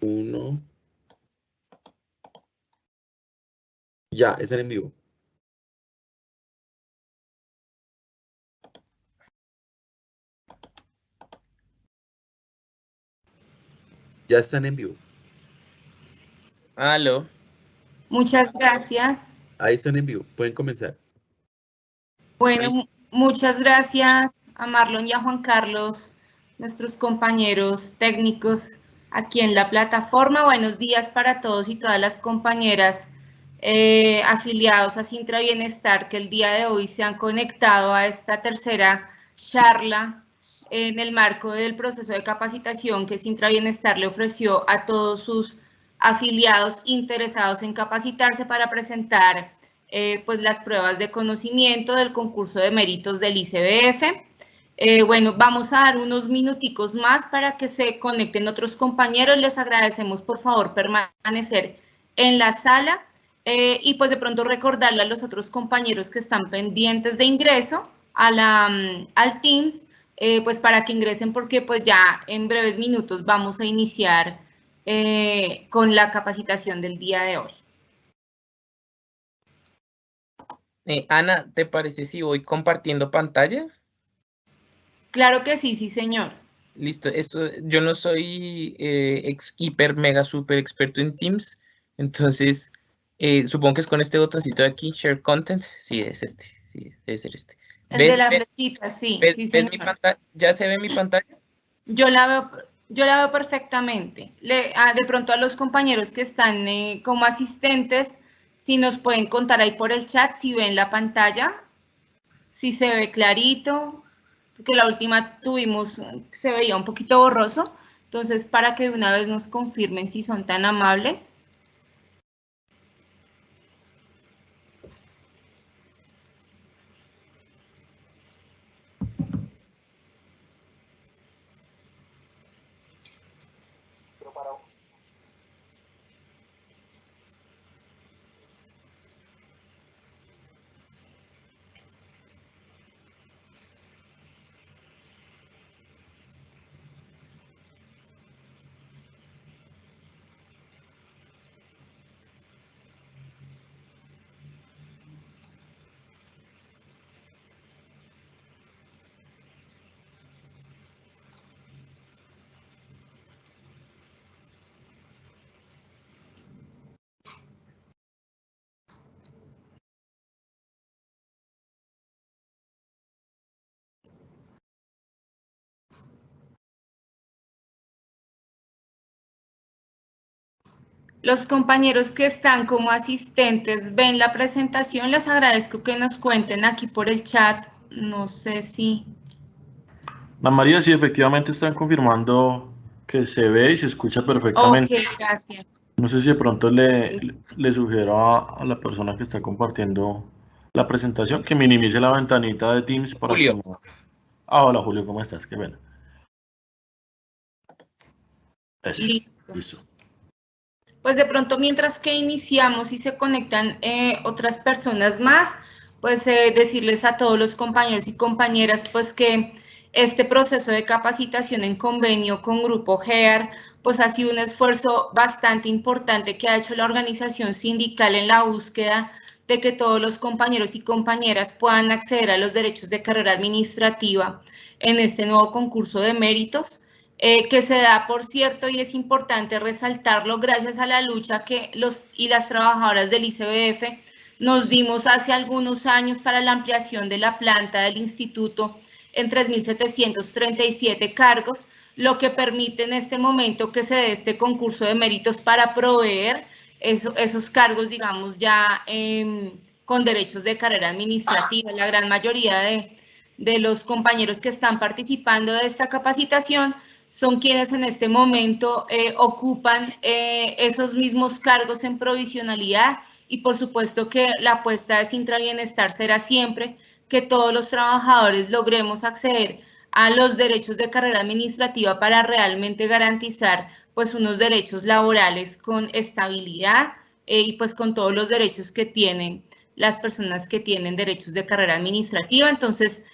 1. Ya, están en vivo. Ya están en vivo. Aló. Muchas gracias. Ahí están en vivo. Pueden comenzar. Bueno, muchas gracias a Marlon y a Juan Carlos, nuestros compañeros técnicos aquí en la plataforma. Buenos días para todos y todas las compañeras afiliados a Sintra Bienestar que el día de hoy se han conectado a esta tercera charla en el marco del proceso de capacitación que Sintra Bienestar le ofreció a todos sus afiliados interesados en capacitarse para presentar pues las pruebas de conocimiento del concurso de méritos del ICBF. Bueno, vamos a dar unos minuticos más para que se conecten otros compañeros. Les agradecemos, por favor, permanecer en la sala y pues de pronto recordarle a los otros compañeros que están pendientes de ingreso al Teams, pues para que ingresen porque pues ya en breves minutos vamos a iniciar con la capacitación del día de hoy. Ana, ¿te parece si voy compartiendo pantalla? Claro que sí, sí, señor. Listo, yo no soy hiper, mega, super experto en Teams, entonces supongo que es con este botoncito de aquí, Share Content. Sí, es este, sí, debe ser este. El de la flechita, sí, sí, ¿Ves señor. mi pantalla? ¿Ya se ve mi pantalla? Yo la veo perfectamente. De pronto a los compañeros que están como asistentes, si nos pueden contar ahí por el chat, si ven la pantalla, si se ve clarito, porque la última tuvimos, se veía un poquito borroso, entonces para que de una vez nos confirmen si son tan amables. Los compañeros que están como asistentes ven la presentación, les agradezco que nos cuenten aquí por el chat, no sé si... Ana María, sí, efectivamente están confirmando que se ve y se escucha perfectamente. Ok, gracias. No sé si de pronto le sugiero a la persona que está compartiendo la presentación que minimice la ventanita de Teams para que Julio. no... Ah, hola Julio, ¿cómo estás? Qué pena. Eso, Listo. Pues de pronto mientras que iniciamos y se conectan otras personas más, pues decirles a todos los compañeros y compañeras pues que este proceso de capacitación en convenio con Grupo GEAR pues ha sido un esfuerzo bastante importante que ha hecho la organización sindical en la búsqueda de que todos los compañeros y compañeras puedan acceder a los derechos de carrera administrativa en este nuevo concurso de méritos. Que se da, por cierto, y es importante resaltarlo, gracias a la lucha que los y las trabajadoras del ICBF nos dimos hace algunos años para la ampliación de la planta del instituto en 3.737 cargos, lo que permite en este momento que se dé este concurso de méritos para proveer esos cargos, digamos, ya con derechos de carrera administrativa. La gran mayoría de los compañeros que están participando de esta capacitación son quienes en este momento ocupan esos mismos cargos en provisionalidad y por supuesto que la apuesta de Sintra Bienestar será siempre que todos los trabajadores logremos acceder a los derechos de carrera administrativa para realmente garantizar pues unos derechos laborales con estabilidad y pues con todos los derechos que tienen las personas que tienen derechos de carrera administrativa. Entonces,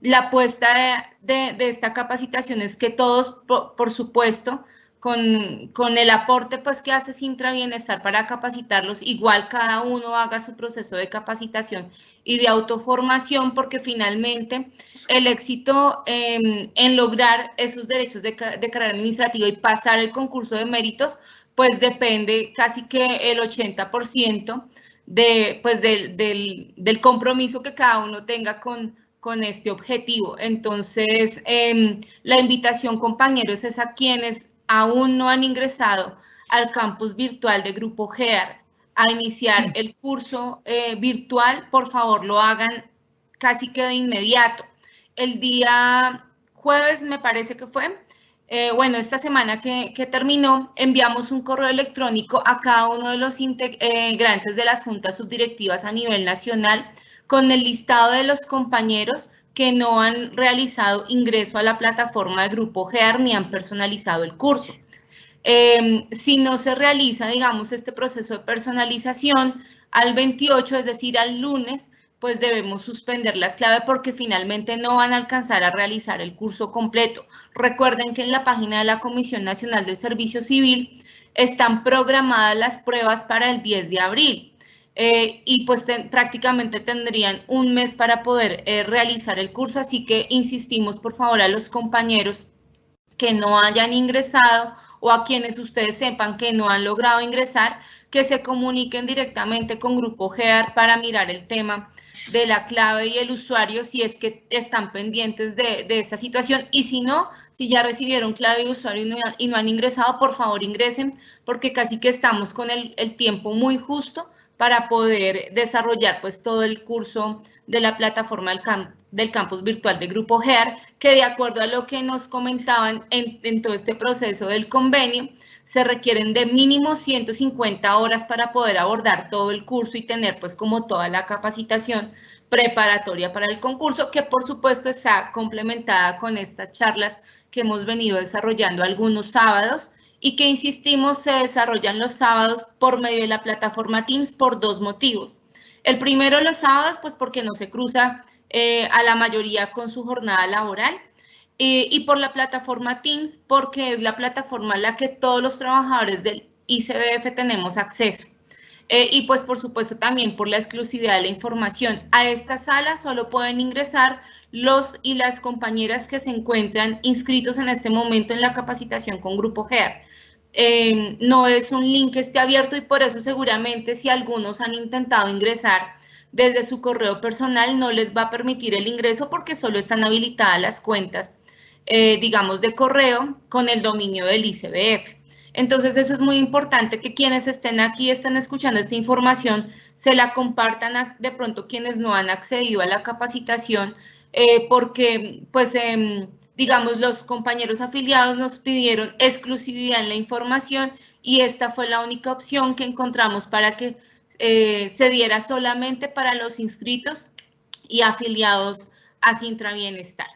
la apuesta de esta capacitación es que todos, por supuesto, con el aporte pues que hace Sintra Bienestar para capacitarlos, igual cada uno haga su proceso de capacitación y de autoformación, porque finalmente el éxito en lograr esos derechos de carrera administrativa y pasar el concurso de méritos, pues depende casi que el 80% del compromiso que cada uno tenga con este objetivo. Entonces, la invitación, compañeros, es a quienes aún no han ingresado al campus virtual de Grupo GEAR a iniciar el curso virtual, por favor lo hagan casi que de inmediato. El día jueves, me parece que fue, bueno, esta semana que terminó, enviamos un correo electrónico a cada uno de los integrantes de las juntas subdirectivas a nivel nacional con el listado de los compañeros que no han realizado ingreso a la plataforma de Grupo GEAR ni han personalizado el curso. Si no se realiza, digamos, este proceso de personalización al 28, es decir, al lunes, pues debemos suspender la clave porque finalmente no van a alcanzar a realizar el curso completo. Recuerden que en la página de la Comisión Nacional del Servicio Civil están programadas las pruebas para el 10 de abril. Y pues prácticamente tendrían un mes para poder realizar el curso, así que insistimos por favor a los compañeros que no hayan ingresado o a quienes ustedes sepan que no han logrado ingresar, que se comuniquen directamente con Grupo GEAR para mirar el tema de la clave y el usuario si es que están pendientes de esta situación, y si no, si ya recibieron clave y usuario y no han ingresado, por favor ingresen, porque casi que estamos con el tiempo muy justo para poder desarrollar pues todo el curso de la plataforma del campus virtual de Grupo GEAR, que de acuerdo a lo que nos comentaban en todo este proceso del convenio, se requieren de mínimo 150 horas para poder abordar todo el curso y tener pues como toda la capacitación preparatoria para el concurso, que por supuesto está complementada con estas charlas que hemos venido desarrollando algunos sábados y que, insistimos, se desarrollan los sábados por medio de la plataforma Teams por dos motivos. El primero, los sábados, pues porque no se cruza a la mayoría con su jornada laboral, y por la plataforma Teams porque es la plataforma a la que todos los trabajadores del ICBF tenemos acceso. Y pues por supuesto también por la exclusividad de la información. A esta sala solo pueden ingresar los y las compañeras que se encuentran inscritos en este momento en la capacitación con Grupo GEAR. No es un link que esté abierto y por eso seguramente si algunos han intentado ingresar desde su correo personal no les va a permitir el ingreso porque solo están habilitadas las cuentas, digamos, de correo con el dominio del ICBF. Entonces eso es muy importante que quienes estén aquí, estén escuchando esta información, se la compartan a de pronto quienes no han accedido a la capacitación, porque pues digamos los compañeros afiliados nos pidieron exclusividad en la información y esta fue la única opción que encontramos para que se diera solamente para los inscritos y afiliados a Sintra Bienestar.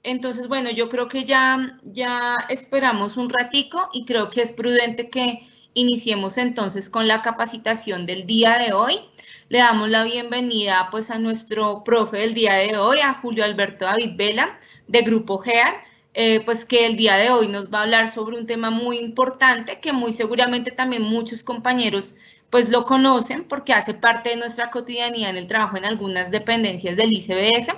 Entonces, bueno, yo creo que ya esperamos un ratico y creo que es prudente que iniciemos entonces con la capacitación del día de hoy. Le damos la bienvenida pues a nuestro profe del día de hoy, a Julio Alberto David Vela, de Grupo GEAR, pues que el día de hoy nos va a hablar sobre un tema muy importante que muy seguramente también muchos compañeros pues lo conocen porque hace parte de nuestra cotidianidad en el trabajo en algunas dependencias del ICBF,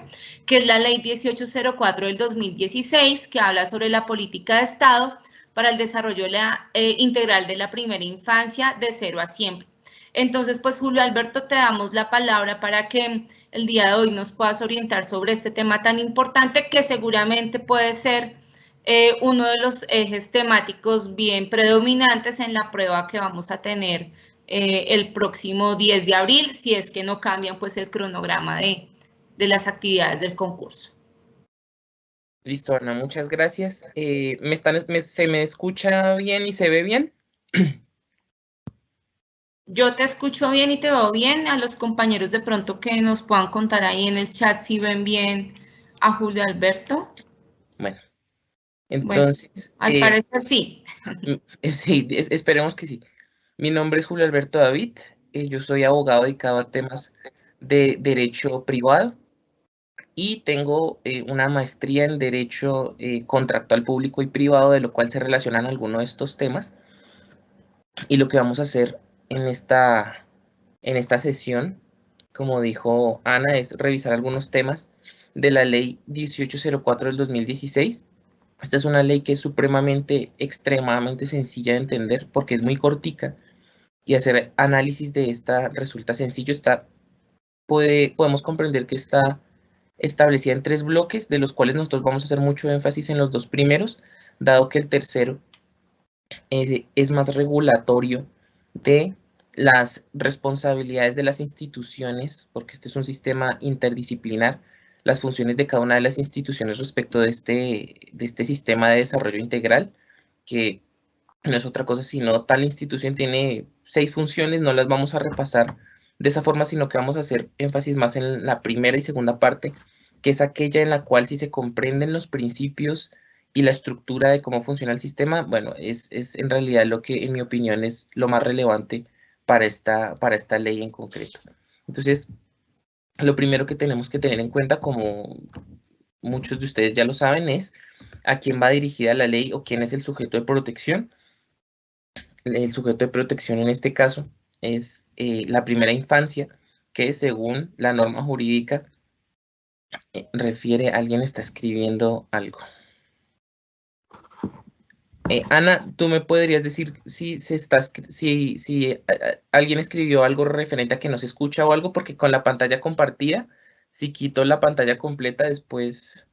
que es la Ley 1804 del 2016, que habla sobre la política de Estado para el desarrollo integral de la primera infancia de 0 a siempre. Entonces, pues Julio Alberto, te damos la palabra para que el día de hoy nos puedas orientar sobre este tema tan importante que seguramente puede ser uno de los ejes temáticos bien predominantes en la prueba que vamos a tener el próximo 10 de abril, si es que no cambian pues el cronograma de las actividades del concurso. Listo, Ana, muchas gracias. ¿Se me escucha bien y se ve bien? Yo te escucho bien y te veo bien. A los compañeros de pronto que nos puedan contar ahí en el chat si ven bien a Julio Alberto. Bueno, entonces... Bueno, al parecer sí. Sí, esperemos que sí. Mi nombre es Julio Alberto David, yo soy abogado dedicado a temas de derecho privado. y tengo una maestría en Derecho Contractual Público y Privado, de lo cual se relacionan algunos de estos temas. Y lo que vamos a hacer en esta sesión, como dijo Ana, es revisar algunos temas de la Ley 1804 del 2016. Esta es una ley que es extremadamente sencilla de entender porque es muy cortica y hacer análisis de esta resulta sencillo. Podemos comprender que está establecida en 3 bloques, de los cuales nosotros vamos a hacer mucho énfasis en los 2 primeros, dado que el tercero es más regulatorio de las responsabilidades de las instituciones, porque este es un sistema interdisciplinar, las funciones de cada una de las instituciones respecto de este sistema de desarrollo integral, que no es otra cosa sino tal institución tiene 6 funciones, no las vamos a repasar de esa forma, sino que vamos a hacer énfasis más en la primera y segunda parte, que es aquella en la cual si se comprenden los principios y la estructura de cómo funciona el sistema, bueno, es en realidad lo que en mi opinión es lo más relevante para esta ley en concreto. Entonces, lo primero que tenemos que tener en cuenta, como muchos de ustedes ya lo saben, es a quién va dirigida la ley o quién es el sujeto de protección. El sujeto de protección en este caso es la primera infancia, que según la norma jurídica refiere, alguien está escribiendo algo. Ana, ¿tú me podrías decir si alguien escribió algo referente a que no se escucha o algo? Porque con la pantalla compartida, si quito la pantalla completa, después...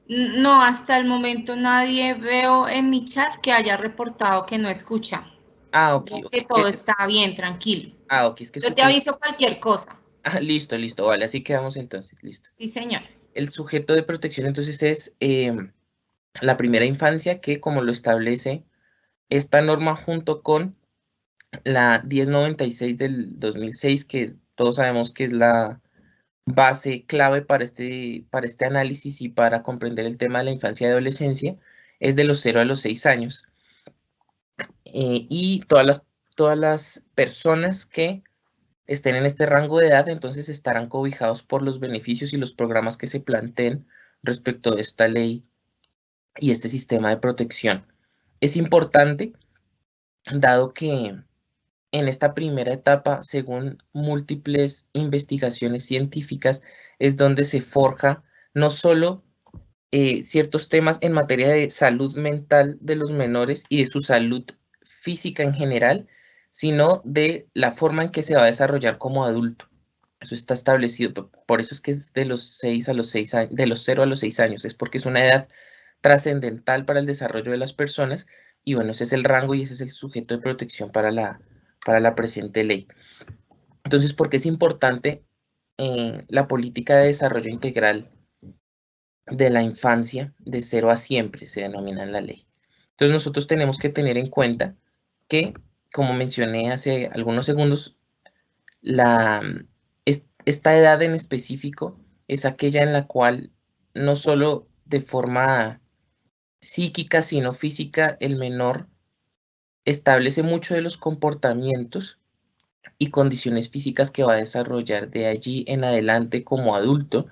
No, hasta el momento nadie veo en mi chat que haya reportado que no escucha. Ah, ok. Que todo está bien, tranquilo. Ah, ok, es que Yo te aviso cualquier cosa. Ah, listo, vale, así quedamos entonces, listo. Sí, señor. El sujeto de protección entonces es la primera infancia, que como lo establece esta norma junto con la 1096 del 2006, que todos sabemos que es la base clave para este análisis y para comprender el tema de la infancia y adolescencia, es de los 0 a los 6 años. Y todas las personas que estén en este rango de edad, entonces estarán cobijados por los beneficios y los programas que se planteen respecto de esta ley y este sistema de protección. Es importante, dado que en esta primera etapa, según múltiples investigaciones científicas, es donde se forja no solo ciertos temas en materia de salud mental de los menores y de su salud física en general, sino de la forma en que se va a desarrollar como adulto. Eso está establecido, por eso es que es de los 6 a los 6 años, de los 0 a los 6 años, es porque es una edad trascendental para el desarrollo de las personas, y bueno, ese es el rango y ese es el sujeto de protección para la presente ley. Entonces, ¿por qué es importante la política de desarrollo integral de la infancia de 0 a siempre, se denomina en la ley? Entonces, nosotros tenemos que tener en cuenta que, como mencioné hace algunos segundos, esta edad en específico es aquella en la cual no solo de forma psíquica, sino física, el menor establece mucho de los comportamientos y condiciones físicas que va a desarrollar de allí en adelante como adulto,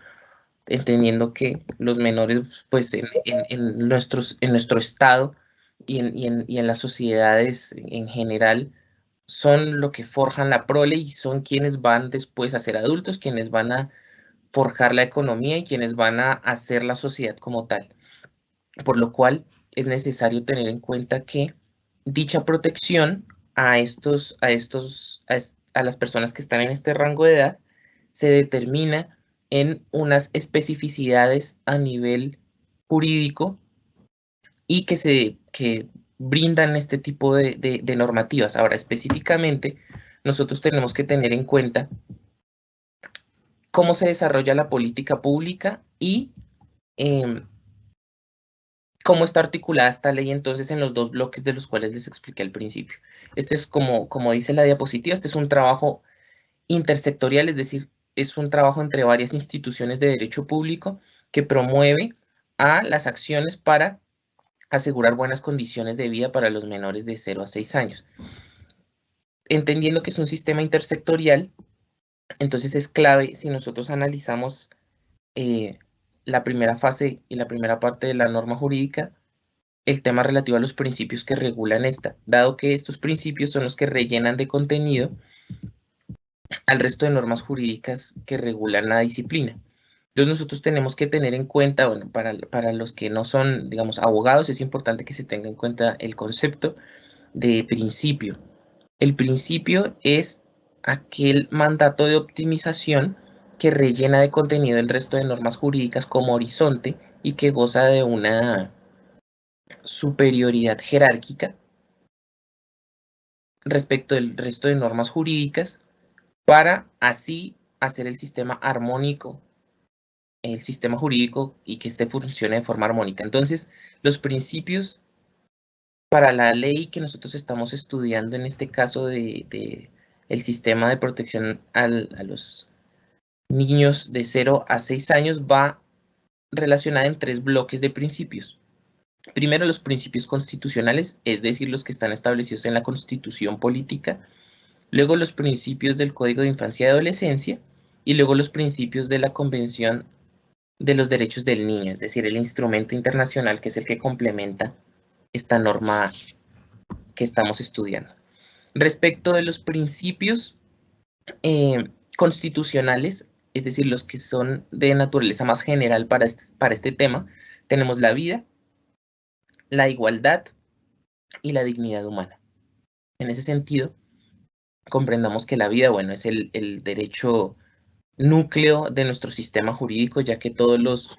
entendiendo que los menores, pues en nuestro estado y en las sociedades en general, son lo que forjan la prole y son quienes van después a ser adultos, quienes van a forjar la economía y quienes van a hacer la sociedad como tal. Por lo cual es necesario tener en cuenta que dicha protección a las personas que están en este rango de edad se determina en unas especificidades a nivel jurídico y que brindan este tipo de normativas. Ahora, específicamente, nosotros tenemos que tener en cuenta cómo se desarrolla la política pública y cómo está articulada esta ley entonces en los 2 bloques de los cuales les expliqué al principio. Este es, como dice la diapositiva, este es un trabajo intersectorial, es decir, es un trabajo entre varias instituciones de derecho público que promueve a las acciones para asegurar buenas condiciones de vida para los menores de 0 a 6 años. Entendiendo que es un sistema intersectorial, entonces es clave si nosotros analizamos la primera fase y la primera parte de la norma jurídica, el tema relativo a los principios que regulan esta, dado que estos principios son los que rellenan de contenido al resto de normas jurídicas que regulan la disciplina. Entonces nosotros tenemos que tener en cuenta, bueno, para los que no son, digamos, abogados, es importante que se tenga en cuenta el concepto de principio. El principio es aquel mandato de optimización que rellena de contenido el resto de normas jurídicas como horizonte y que goza de una superioridad jerárquica respecto del resto de normas jurídicas para así hacer el sistema armónico, el sistema jurídico y que este funcione de forma armónica. Entonces, los principios para la ley que nosotros estamos estudiando en este caso de el sistema de protección a los niños de 0 a 6 años va relacionada en 3 bloques de principios. Primero, los principios constitucionales, es decir, los que están establecidos en la Constitución política. Luego, los principios del Código de Infancia y Adolescencia. Y luego, los principios de la Convención de los Derechos del Niño, es decir, el instrumento internacional que es el que complementa esta norma que estamos estudiando. Respecto de los principios constitucionales, es decir, los que son de naturaleza más general para este tema, tenemos la vida, la igualdad y la dignidad humana. En ese sentido, comprendamos que la vida, bueno, es el derecho núcleo de nuestro sistema jurídico, ya que todos los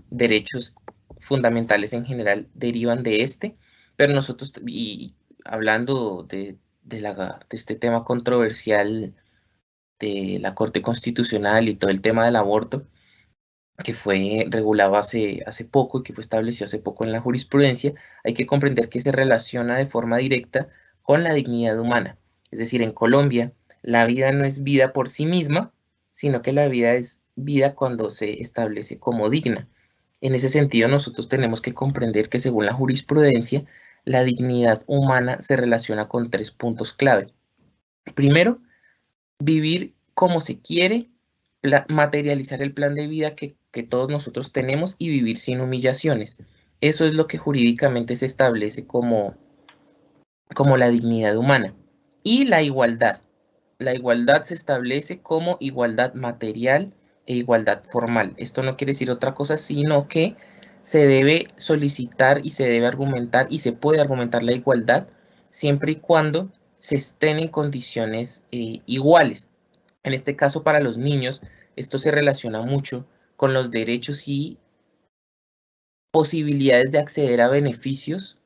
derechos fundamentales en general derivan de este, pero nosotros, y hablando de este tema controversial de la Corte Constitucional y todo el tema del aborto, que fue regulado hace poco y que fue establecido hace poco en la jurisprudencia, hay que comprender que se relaciona de forma directa con la dignidad humana. Es decir, en Colombia, la vida no es vida por sí misma, sino que la vida es vida cuando se establece como digna. En ese sentido, nosotros tenemos que comprender que según la jurisprudencia, la dignidad humana se relaciona con 3 puntos clave. Primero, vivir como se quiere, materializar el plan de vida que todos nosotros tenemos y vivir sin humillaciones. Eso es lo que jurídicamente se establece como la dignidad humana. Y la igualdad. La igualdad se establece como igualdad material e igualdad formal. Esto no quiere decir otra cosa, sino que se debe solicitar y se debe argumentar y se puede argumentar la igualdad siempre y cuando se estén en condiciones iguales. En este caso, para los niños, esto se relaciona mucho con los derechos y posibilidades de acceder a beneficios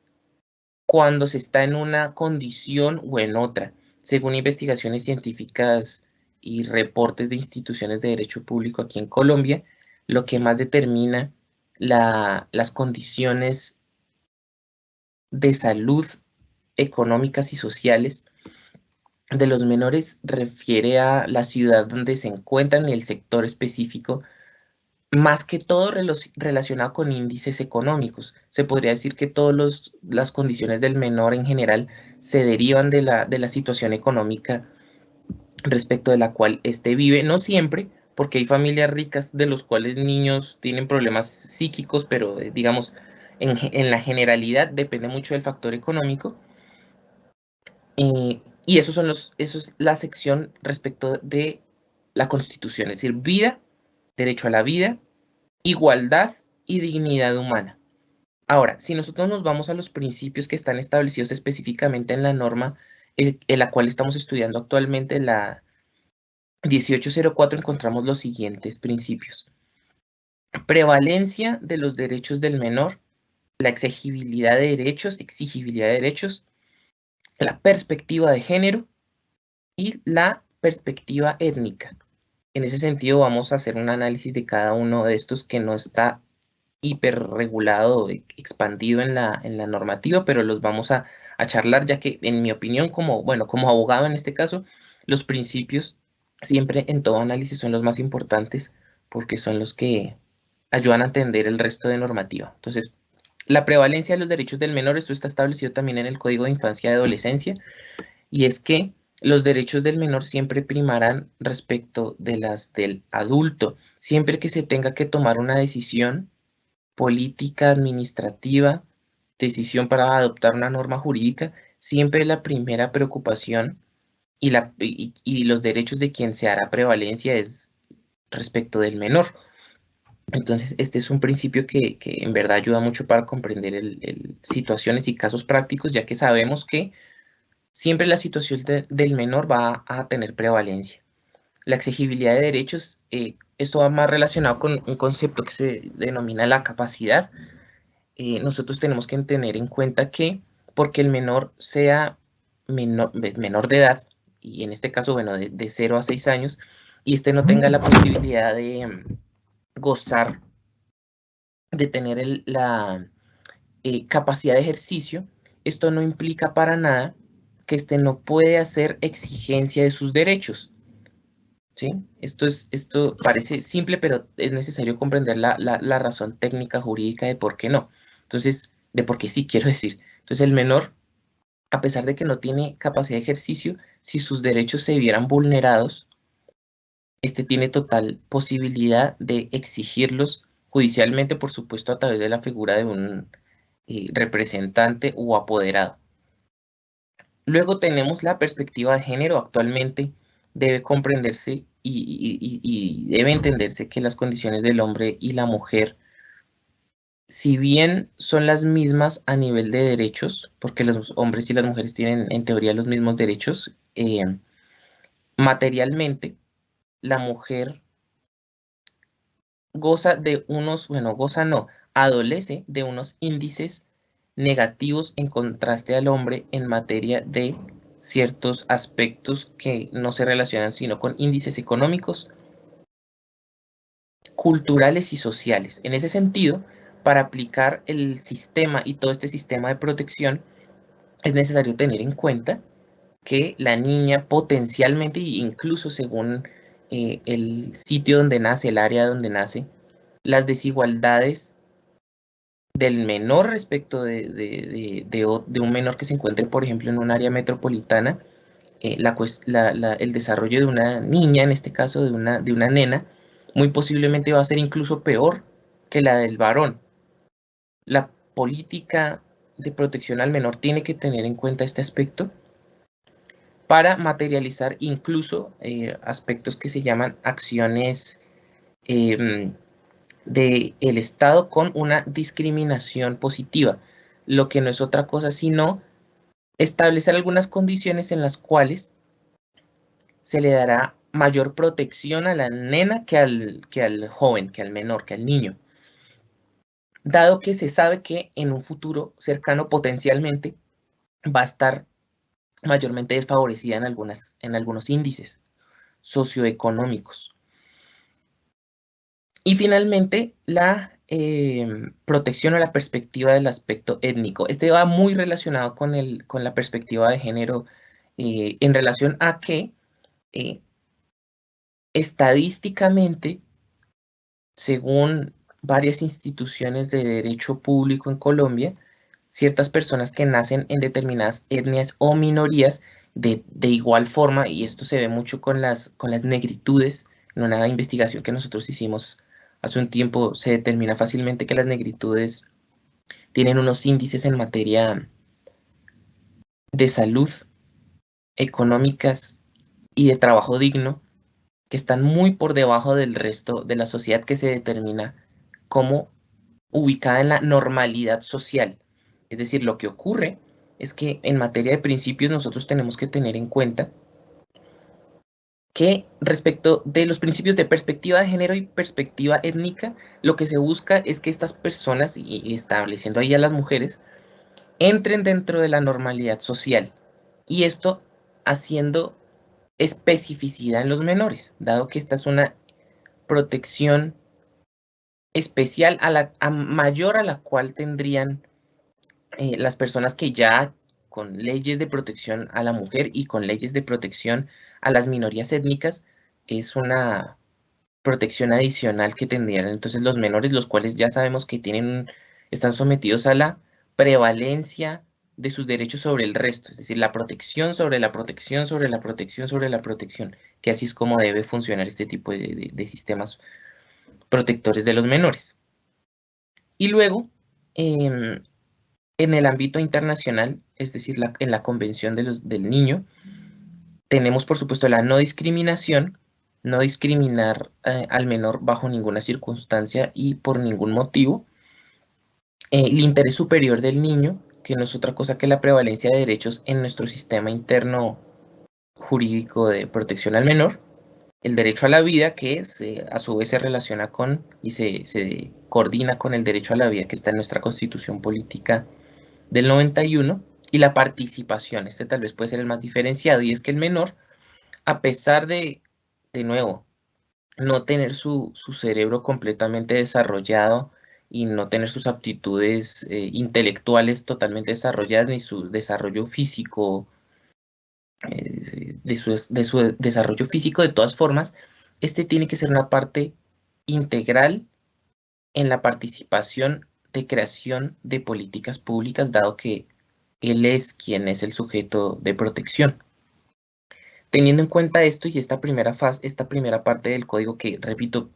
cuando se está en una condición o en otra. Según investigaciones científicas y reportes de instituciones de derecho público aquí en Colombia, lo que más determina las condiciones de salud económicas y sociales de los menores refiere a la ciudad donde se encuentran y el sector específico, más que todo relacionado con índices económicos. Se podría decir que todas las condiciones del menor en general se derivan de la situación económica respecto de la cual éste vive. No siempre, porque hay familias ricas de los cuales niños tienen problemas psíquicos, pero digamos, en la generalidad depende mucho del factor económico. Y eso es la sección respecto de la Constitución, es decir, vida, derecho a la vida, igualdad y dignidad humana. Ahora, si nosotros nos vamos a los principios que están establecidos específicamente en la norma en la cual estamos estudiando actualmente, la 1804, encontramos los siguientes principios. Prevalencia de los derechos del menor, la exigibilidad de derechos, la perspectiva de género y la perspectiva étnica. En ese sentido, vamos a hacer un análisis de cada uno de estos que no está hiperregulado, expandido en la normativa, pero los vamos a charlar, ya que en mi opinión, como abogado en este caso, los principios siempre en todo análisis son los más importantes porque son los que ayudan a entender el resto de normativa. Entonces, la prevalencia de los derechos del menor, esto está establecido también en el Código de Infancia y Adolescencia, y es que los derechos del menor siempre primarán respecto de las del adulto. Siempre que se tenga que tomar una decisión política, administrativa, decisión para adoptar una norma jurídica, siempre la primera preocupación y los derechos de quien se hará prevalencia es respecto del menor. Entonces, este es un principio que en verdad ayuda mucho para comprender situaciones y casos prácticos, ya que sabemos que siempre la situación del menor va a tener prevalencia. La exigibilidad de derechos, esto va más relacionado con un concepto que se denomina la capacidad. Nosotros tenemos que tener en cuenta que porque el menor sea menor de edad, y en este caso, bueno, de 0 a 6 años, y este no tenga la posibilidad de gozar de tener la capacidad de ejercicio, esto no implica para nada que este no puede hacer exigencia de sus derechos. ¿Sí? Esto parece simple, pero es necesario comprender la razón técnica jurídica de por qué no. Entonces, de por qué sí, quiero decir. Entonces, el menor, a pesar de que no tiene capacidad de ejercicio, si sus derechos se vieran vulnerados, este tiene total posibilidad de exigirlos judicialmente, por supuesto, a través de la figura de un representante o apoderado. Luego tenemos la perspectiva de género. Actualmente debe comprenderse y debe entenderse que las condiciones del hombre y la mujer, si bien son las mismas a nivel de derechos, porque los hombres y las mujeres tienen en teoría los mismos derechos, materialmente la mujer goza de unos, bueno, goza no, adolece de unos índices negativos en contraste al hombre en materia de ciertos aspectos que no se relacionan sino con índices económicos, culturales y sociales. En ese sentido, para aplicar el sistema y todo este sistema de protección, es necesario tener en cuenta que la niña potencialmente, incluso según el sitio donde nace, el área donde nace, las desigualdades del menor respecto de un menor que se encuentre, por ejemplo, en un área metropolitana, el desarrollo de una niña, en este caso de una nena, muy posiblemente va a ser incluso peor que la del varón. La política de protección al menor tiene que tener en cuenta este aspecto para materializar incluso aspectos que se llaman acciones del Estado con una discriminación positiva, lo que no es otra cosa sino establecer algunas condiciones en las cuales se le dará mayor protección a la nena que al joven, que al menor, que al niño, dado que se sabe que en un futuro cercano potencialmente va a estar mayormente desfavorecida en algunos índices socioeconómicos. Y finalmente, la protección o la perspectiva del aspecto étnico. Este va muy relacionado con la perspectiva de género en relación a que estadísticamente, según varias instituciones de derecho público en Colombia, ciertas personas que nacen en determinadas etnias o minorías de igual forma, y esto se ve mucho con las negritudes, en una investigación que nosotros hicimos hace un tiempo, se determina fácilmente que las negritudes tienen unos índices en materia de salud, económicas y de trabajo digno que están muy por debajo del resto de la sociedad, que se determina como ubicada en la normalidad social. Es decir, lo que ocurre es que en materia de principios nosotros tenemos que tener en cuenta que respecto de los principios de perspectiva de género y perspectiva étnica, lo que se busca es que estas personas, y estableciendo ahí a las mujeres, entren dentro de la normalidad social, y esto haciendo especificidad en los menores, dado que esta es una protección especial mayor a la cual tendrían las personas que ya con leyes de protección a la mujer y con leyes de protección a las minorías étnicas, es una protección adicional que tendrían entonces los menores, los cuales ya sabemos que están sometidos a la prevalencia de sus derechos sobre el resto, es decir, la protección sobre la protección sobre la protección sobre la protección, que así es como debe funcionar este tipo de sistemas protectores de los menores. Y luego, en el ámbito internacional, es decir, en la Convención del Niño, tenemos, por supuesto, la no discriminación, no discriminar al menor bajo ninguna circunstancia y por ningún motivo. El interés superior del niño, que no es otra cosa que la prevalencia de derechos en nuestro sistema interno jurídico de protección al menor. El derecho a la vida, que a su vez se relaciona con y se coordina con el derecho a la vida que está en nuestra Constitución Política del 91, y la participación. Este tal vez puede ser el más diferenciado, y es que el menor, a pesar de nuevo, no tener su cerebro completamente desarrollado y no tener sus aptitudes intelectuales totalmente desarrolladas, ni su desarrollo físico, de su desarrollo físico, de todas formas, este tiene que ser una parte integral en la participación de creación de políticas públicas, dado que él es quien es el sujeto de protección. Teniendo en cuenta esto y esta primera parte del código, que repito,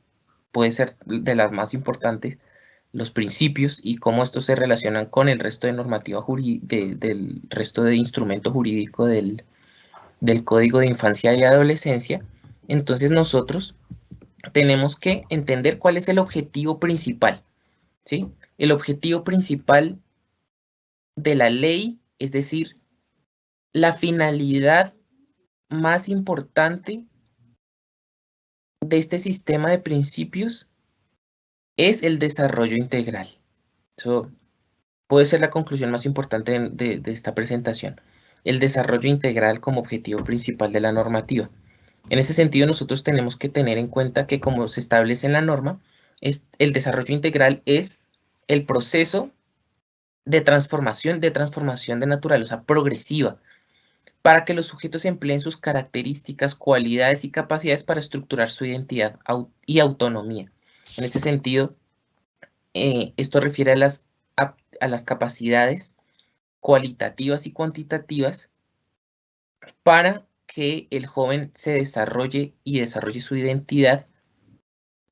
puede ser de las más importantes, los principios y cómo estos se relacionan con el resto de normativa del resto de instrumento jurídico del Código de Infancia y Adolescencia, entonces nosotros tenemos que entender cuál es el objetivo principal, ¿sí? El objetivo principal de la ley, es decir, la finalidad más importante de este sistema de principios es el desarrollo integral. Eso puede ser la conclusión más importante de esta presentación. El desarrollo integral como objetivo principal de la normativa. En ese sentido, nosotros tenemos que tener en cuenta que, como se establece en la norma, el desarrollo integral es el proceso de transformación de naturaleza progresiva, para que los sujetos empleen sus características, cualidades y capacidades para estructurar su identidad y autonomía. En ese sentido, esto refiere a las capacidades cualitativas y cuantitativas para que el joven se desarrolle y desarrolle su identidad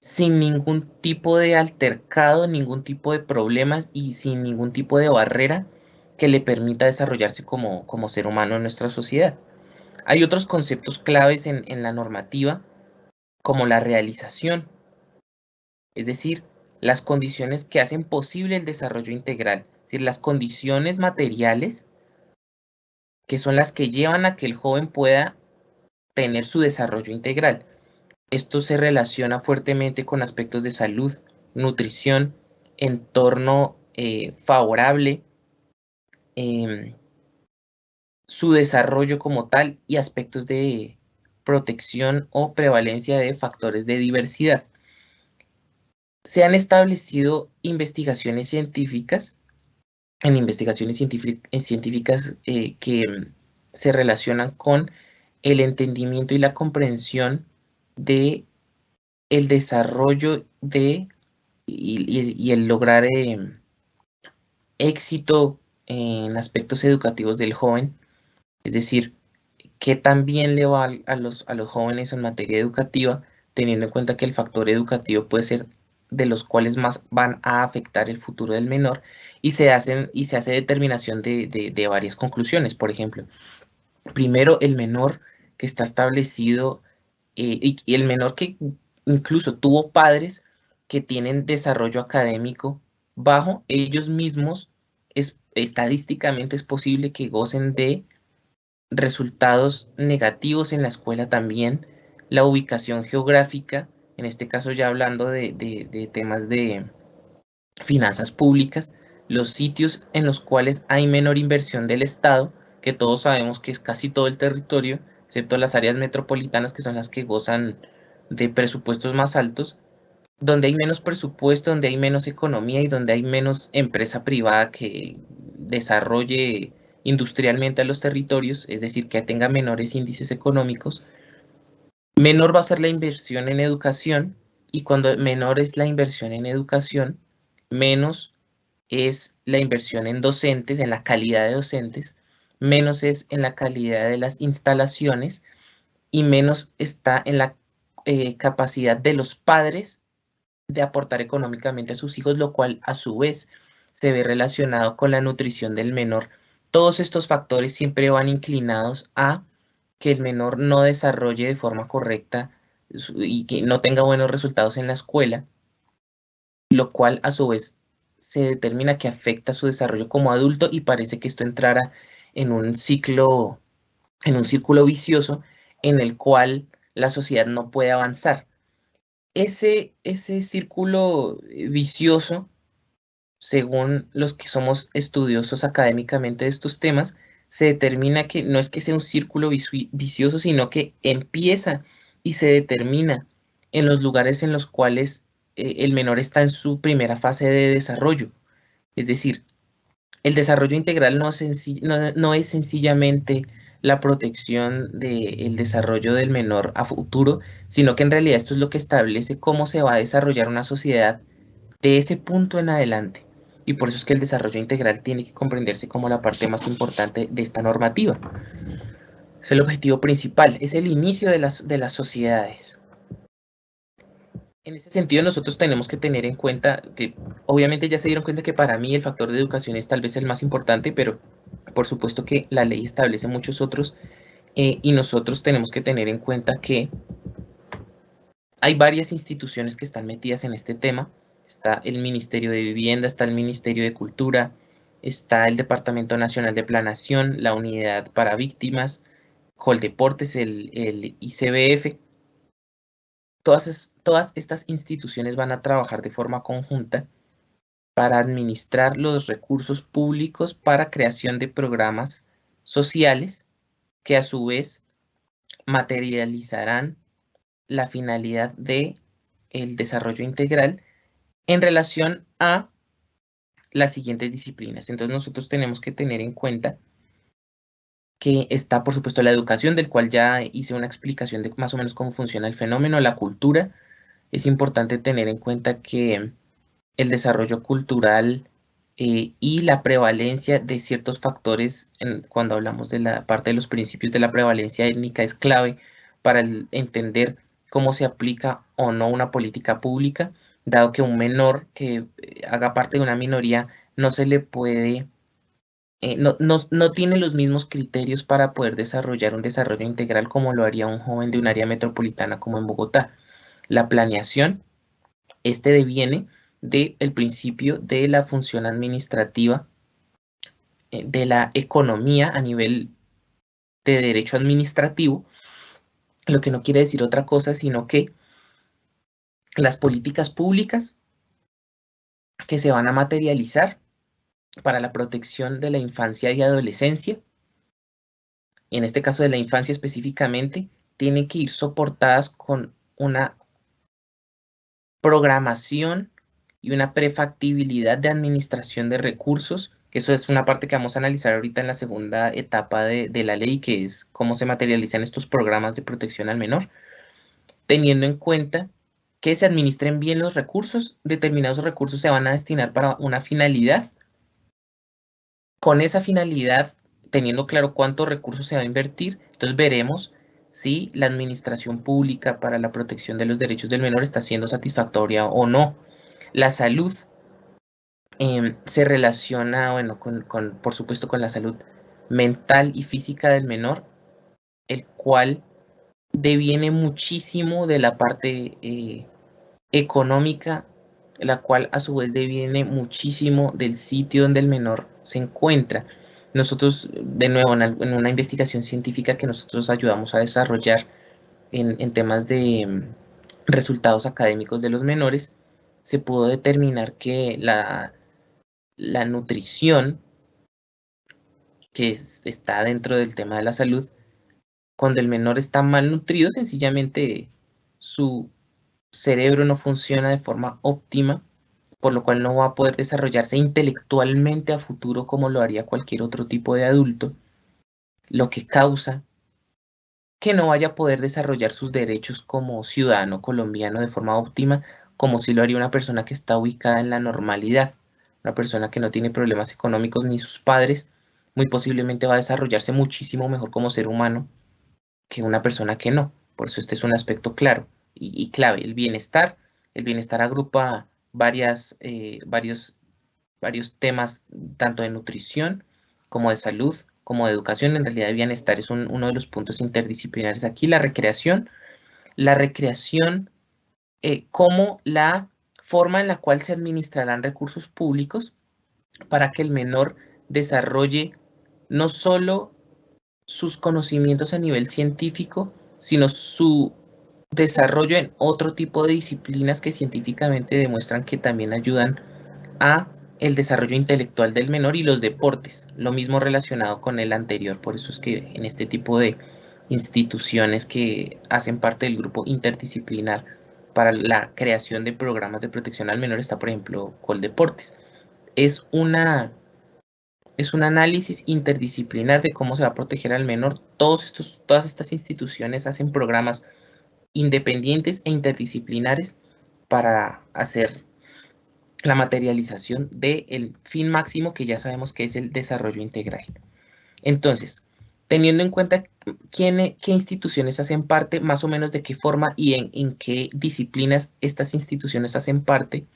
sin ningún tipo de altercado, ningún tipo de problemas y sin ningún tipo de barrera que le permita desarrollarse como ser humano en nuestra sociedad. Hay otros conceptos claves en la normativa, como la realización, es decir, las condiciones que hacen posible el desarrollo integral, es decir, las condiciones materiales que son las que llevan a que el joven pueda tener su desarrollo integral. Esto se relaciona fuertemente con aspectos de salud, nutrición, entorno favorable, su desarrollo como tal y aspectos de protección o prevalencia de factores de diversidad. Se han establecido investigaciones científicas, que se relacionan con el entendimiento y la comprensión de el desarrollo y el lograr éxito en aspectos educativos del joven, es decir, qué tan bien le va a los jóvenes en materia educativa, teniendo en cuenta que el factor educativo puede ser de los cuales más van a afectar el futuro del menor, y se hace determinación de varias conclusiones. Por ejemplo, primero, el menor que está establecido y el menor que incluso tuvo padres que tienen desarrollo académico bajo, ellos mismos estadísticamente es posible que gocen de resultados negativos en la escuela también. La ubicación geográfica, en este caso ya hablando de temas de finanzas públicas, los sitios en los cuales hay menor inversión del Estado, que todos sabemos que es casi todo el territorio, excepto las áreas metropolitanas, que son las que gozan de presupuestos más altos, donde hay menos presupuesto, donde hay menos economía y donde hay menos empresa privada que desarrolle industrialmente a los territorios, es decir, que tenga menores índices económicos, menor va a ser la inversión en educación, y cuando menor es la inversión en educación, menos es la inversión en docentes, en la calidad de docentes, menos es en la calidad de las instalaciones y menos está en la capacidad de los padres de aportar económicamente a sus hijos, lo cual a su vez se ve relacionado con la nutrición del menor. Todos estos factores siempre van inclinados a que el menor no desarrolle de forma correcta y que no tenga buenos resultados en la escuela, lo cual a su vez se determina que afecta su desarrollo como adulto y parece que esto entrara en un círculo vicioso en el cual la sociedad no puede avanzar. Ese círculo vicioso, según los que somos estudiosos académicamente de estos temas, se determina que no es que sea un círculo vicioso, sino que empieza y se determina en los lugares en los cuales el menor está en su primera fase de desarrollo. Es decir, el desarrollo integral no es sencillamente la protección del desarrollo del menor a futuro, sino que en realidad esto es lo que establece cómo se va a desarrollar una sociedad de ese punto en adelante. Y por eso es que el desarrollo integral tiene que comprenderse como la parte más importante de esta normativa. Es el objetivo principal, es el inicio de las sociedades. En ese sentido, nosotros tenemos que tener en cuenta que, obviamente ya se dieron cuenta que para mí el factor de educación es tal vez el más importante, pero por supuesto que la ley establece muchos otros y nosotros tenemos que tener en cuenta que hay varias instituciones que están metidas en este tema. Está el Ministerio de Vivienda, está el Ministerio de Cultura, está el Departamento Nacional de Planación, la Unidad para Víctimas, Coldeportes, el ICBF. Todas estas instituciones van a trabajar de forma conjunta para administrar los recursos públicos para creación de programas sociales que a su vez materializarán la finalidad del desarrollo integral en relación a las siguientes disciplinas. Entonces nosotros tenemos que tener en cuenta que está, por supuesto, la educación, del cual ya hice una explicación de más o menos cómo funciona el fenómeno, la cultura. Es importante tener en cuenta que el desarrollo cultural y la prevalencia de ciertos factores, cuando hablamos de la parte de los principios de la prevalencia étnica, es clave para entender cómo se aplica o no una política pública, dado que un menor que haga parte de una minoría no se le puede, no tiene los mismos criterios para poder desarrollar un desarrollo integral como lo haría un joven de un área metropolitana como en Bogotá. La planeación, deviene del principio de la función administrativa de la economía a nivel de derecho administrativo, lo que no quiere decir otra cosa, sino que las políticas públicas que se van a materializar para la protección de la infancia y adolescencia, en este caso de la infancia específicamente, tienen que ir soportadas con una programación y una prefactibilidad de administración de recursos, que eso es una parte que vamos a analizar ahorita en la segunda etapa de la ley, que es cómo se materializan estos programas de protección al menor, teniendo en cuenta que se administren bien los recursos. Determinados recursos se van a destinar para una finalidad. Con esa finalidad, teniendo claro cuántos recursos se va a invertir, entonces veremos si la administración pública para la protección de los derechos del menor está siendo satisfactoria o no. La salud se relaciona, bueno, por supuesto, con la salud mental y física del menor, el cual deviene muchísimo de la parte económica, la cual a su vez deviene muchísimo del sitio donde el menor se encuentra. Nosotros, de nuevo, en una investigación científica que nosotros ayudamos a desarrollar en temas de resultados académicos de los menores, se pudo determinar que la nutrición, que está dentro del tema de la salud, cuando el menor está malnutrido, sencillamente su cerebro no funciona de forma óptima, por lo cual no va a poder desarrollarse intelectualmente a futuro como lo haría cualquier otro tipo de adulto, lo que causa que no vaya a poder desarrollar sus derechos como ciudadano colombiano de forma óptima, como si lo haría una persona que está ubicada en la normalidad. una persona que no tiene problemas económicos ni sus padres, muy posiblemente va a desarrollarse muchísimo mejor como ser humano que una persona que no. Por eso este es un aspecto claro y clave. El bienestar agrupa varios temas, tanto de nutrición como de salud, como de educación. En realidad, el bienestar es uno de los puntos interdisciplinares aquí. La recreación como la forma en la cual se administrarán recursos públicos para que el menor desarrolle no solo sus conocimientos a nivel científico, sino su desarrollo en otro tipo de disciplinas que científicamente demuestran que también ayudan a el desarrollo intelectual del menor, y los deportes, lo mismo relacionado con el anterior. Por eso es que en este tipo de instituciones que hacen parte del grupo interdisciplinar para la creación de programas de protección al menor está, por ejemplo, Coldeportes. Es un análisis interdisciplinar de cómo se va a proteger al menor. Todas estas instituciones hacen programas independientes e interdisciplinares para hacer la materialización del fin máximo, que ya sabemos que es el desarrollo integral. Entonces, teniendo en cuenta qué instituciones hacen parte, más o menos de qué forma y en qué disciplinas estas instituciones hacen parte,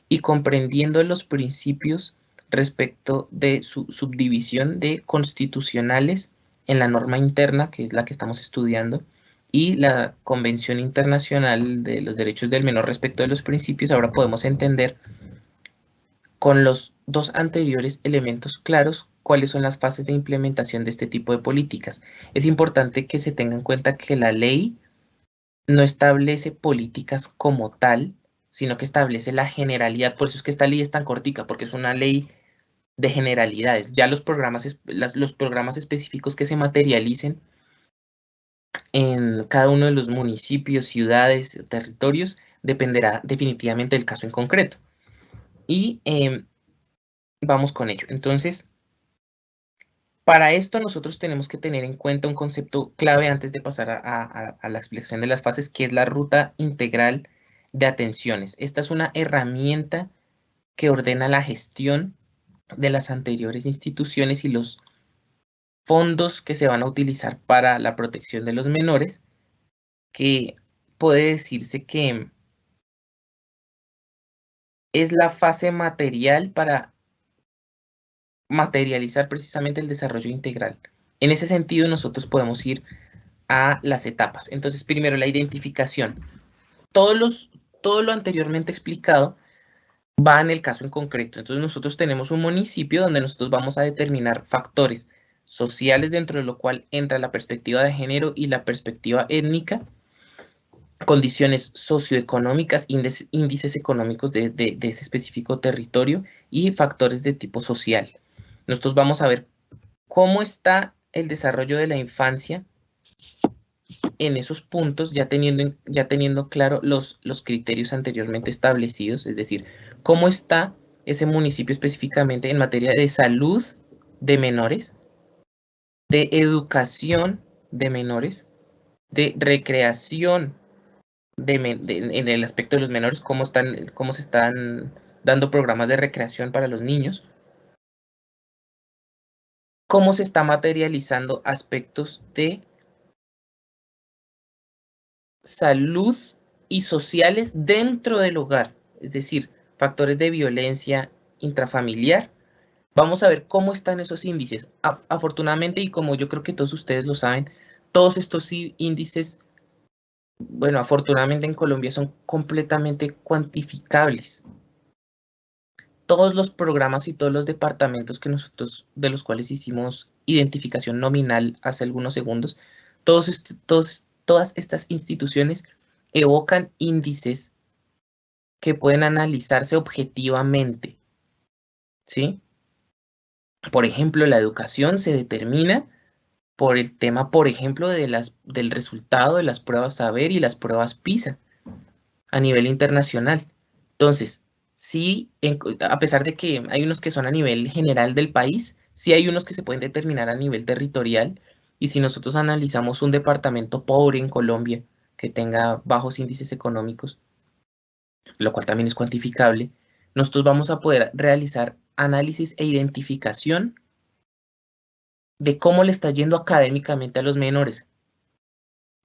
y comprendiendo los principios respecto de su subdivisión de constitucionales en la norma interna, que es la que estamos estudiando, y la Convención Internacional de los Derechos del Menor respecto de los principios, ahora podemos entender con los dos anteriores elementos claros cuáles son las fases de implementación de este tipo de políticas. Es importante que se tenga en cuenta que la ley no establece políticas como tal, sino que establece la generalidad. Por eso es que esta ley es tan cortica, porque es una ley de generalidades. Ya los programas específicos que se materialicen en cada uno de los municipios, ciudades, territorios, dependerá definitivamente del caso en concreto. Y vamos con ello. Entonces, para esto nosotros tenemos que tener en cuenta un concepto clave antes de pasar a la explicación de las fases, que es la ruta integral de atenciones. Esta es una herramienta que ordena la gestión de las anteriores instituciones y los fondos que se van a utilizar para la protección de los menores, que puede decirse que es la fase material para materializar precisamente el desarrollo integral. En ese sentido, nosotros podemos ir a las etapas. Entonces, primero, la identificación. Todo lo anteriormente explicado va en el caso en concreto. Entonces, nosotros tenemos un municipio donde nosotros vamos a determinar factores sociales, dentro de lo cual entra la perspectiva de género y la perspectiva étnica, condiciones socioeconómicas, índices económicos de ese específico territorio y factores de tipo social. Nosotros vamos a ver cómo está el desarrollo de la infancia en esos puntos, ya teniendo claro los criterios anteriormente establecidos, es decir, cómo está ese municipio específicamente en materia de salud de menores, de educación de menores, de recreación en el aspecto de los menores, cómo se están dando programas de recreación para los niños, cómo se está materializando aspectos de salud y sociales dentro del hogar, es decir, factores de violencia intrafamiliar. Vamos a ver cómo están esos índices. Afortunadamente, y como yo creo que todos ustedes lo saben, todos estos índices, bueno, afortunadamente en Colombia son completamente cuantificables. Todos los programas y todos los departamentos de los cuales hicimos identificación nominal hace algunos segundos, todas estas instituciones evocan índices que pueden analizarse objetivamente, ¿sí? Por ejemplo, la educación se determina por el tema, por ejemplo, del resultado de las pruebas Saber y las pruebas PISA a nivel internacional. Entonces, sí, a pesar de que hay unos que son a nivel general del país, sí hay unos que se pueden determinar a nivel territorial. Y si nosotros analizamos un departamento pobre en Colombia que tenga bajos índices económicos, lo cual también es cuantificable, nosotros vamos a poder realizar análisis e identificación de cómo le está yendo académicamente a los menores.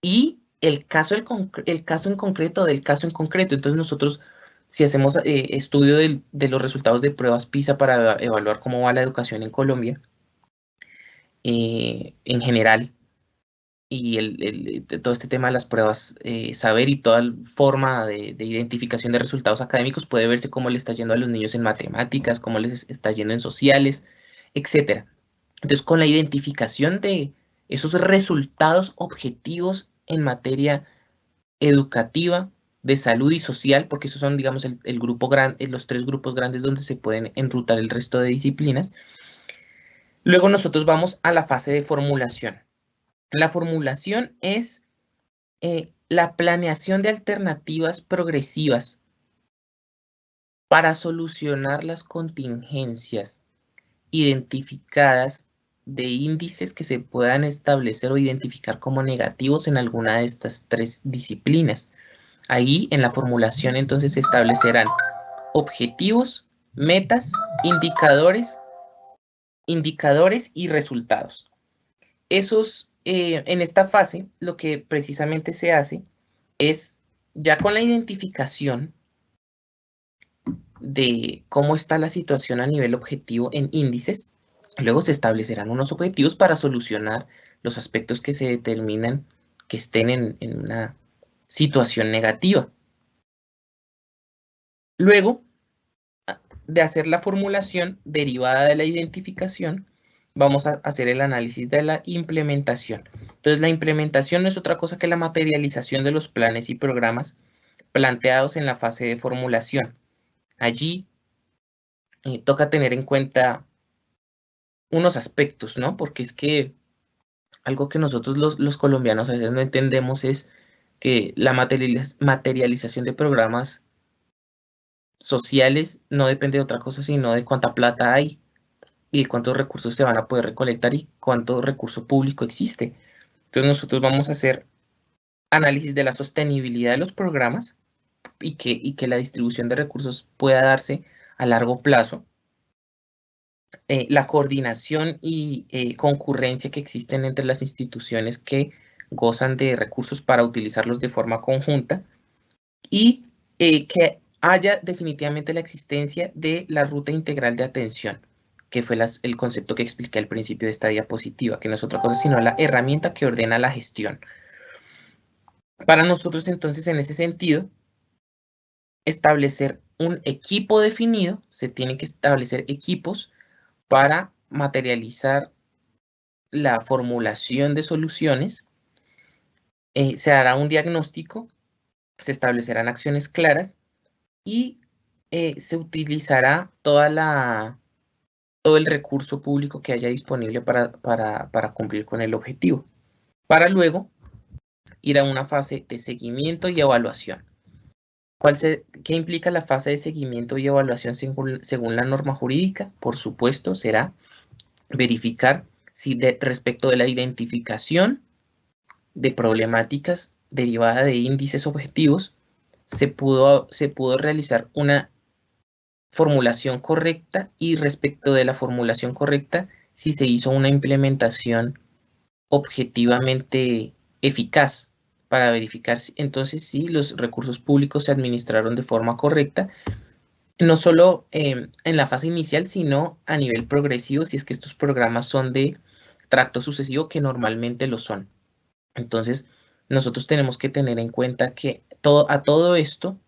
Y el caso en concreto del caso en concreto. Entonces nosotros, si hacemos estudio de los resultados de pruebas PISA para evaluar cómo va la educación en Colombia, en general, y todo este tema de las pruebas saber y toda forma de identificación de resultados académicos, puede verse cómo le está yendo a los niños en matemáticas, cómo les está yendo en sociales, etc. Entonces, con la identificación de esos resultados objetivos en materia educativa, de salud y social, porque esos son, digamos, el grupo los 3 grupos grandes donde se pueden enrutar el resto de disciplinas. Luego nosotros vamos a la fase de formulación. La formulación es la planeación de alternativas progresivas para solucionar las contingencias identificadas de índices que se puedan establecer o identificar como negativos en alguna de estas 3 disciplinas. Ahí en la formulación entonces se establecerán objetivos, metas, indicadores y resultados. En esta fase lo que precisamente se hace es, ya con la identificación de cómo está la situación a nivel objetivo en índices, luego se establecerán unos objetivos para solucionar los aspectos que se determinan que estén en una situación negativa. Luego de hacer la formulación derivada de la identificación, vamos a hacer el análisis de la implementación. Entonces, la implementación no es otra cosa que la materialización de los planes y programas planteados en la fase de formulación. Allí toca tener en cuenta unos aspectos, ¿no? Porque es que algo que nosotros los colombianos a veces no entendemos es que la materialización de programas sociales no depende de otra cosa, sino de cuánta plata hay y de cuántos recursos se van a poder recolectar y cuánto recurso público existe. Entonces nosotros vamos a hacer análisis de la sostenibilidad de los programas y que la distribución de recursos pueda darse a largo plazo. La coordinación y concurrencia que existen entre las instituciones que gozan de recursos para utilizarlos de forma conjunta y que haya definitivamente la existencia de la ruta integral de atención, que fue el concepto que expliqué al principio de esta diapositiva, que no es otra cosa sino la herramienta que ordena la gestión. Para nosotros entonces, en ese sentido, establecer un equipo definido, se tienen que establecer equipos para materializar la formulación de soluciones, se hará un diagnóstico, se establecerán acciones claras y se utilizará todo el recurso público que haya disponible para cumplir con el objetivo, para luego ir a una fase de seguimiento y evaluación. ¿Qué implica la fase de seguimiento y evaluación según la norma jurídica? Por supuesto, será verificar si respecto de la identificación de problemáticas derivada de índices objetivos se pudo realizar una formulación correcta y respecto de la formulación correcta si se hizo una implementación objetivamente eficaz para verificar entonces si los recursos públicos se administraron de forma correcta, no solo en la fase inicial, sino a nivel progresivo, si es que estos programas son de tracto sucesivo, que normalmente lo son. Entonces, nosotros tenemos que tener en cuenta que a todo esto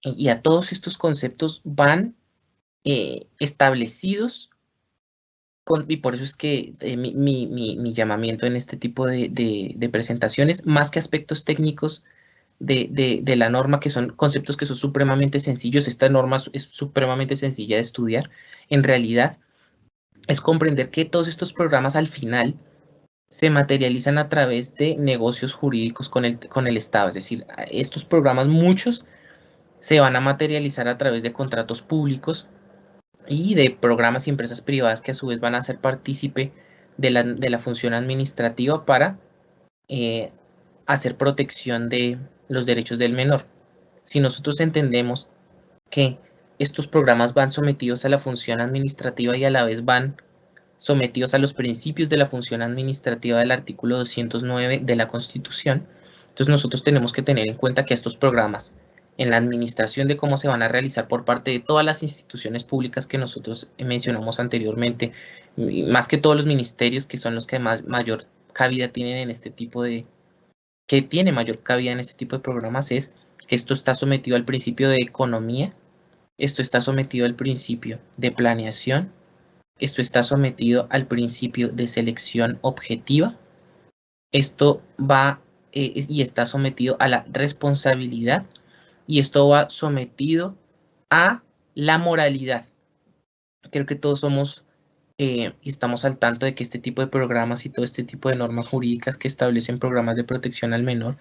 y a todos estos conceptos van establecidos, y por eso es que mi llamamiento en este tipo de presentaciones, más que aspectos técnicos de la norma, que son conceptos que son supremamente sencillos, esta norma es supremamente sencilla de estudiar, en realidad es comprender que todos estos programas al final se materializan a través de negocios jurídicos con el Estado, es decir, estos programas muchos se van a materializar a través de contratos públicos y de programas y empresas privadas que a su vez van a ser partícipe de la función administrativa para hacer protección de los derechos del menor. Si nosotros entendemos que estos programas van sometidos a la función administrativa y a la vez van sometidos a los principios de la función administrativa del artículo 209 de la Constitución. Entonces nosotros tenemos que tener en cuenta que estos programas, en la administración de cómo se van a realizar por parte de todas las instituciones públicas que nosotros mencionamos anteriormente, más que todos los ministerios, que son los que mayor cabida tienen en este tipo de, mayor cabida en este tipo de programas, es que esto está sometido al principio de economía, esto está sometido al principio de planeación, esto está sometido al principio de selección objetiva, esto va y está sometido a la responsabilidad, y esto va sometido a la moralidad. Creo que todos somos y estamos al tanto de que este tipo de programas y todo este tipo de normas jurídicas que establecen programas de protección al menor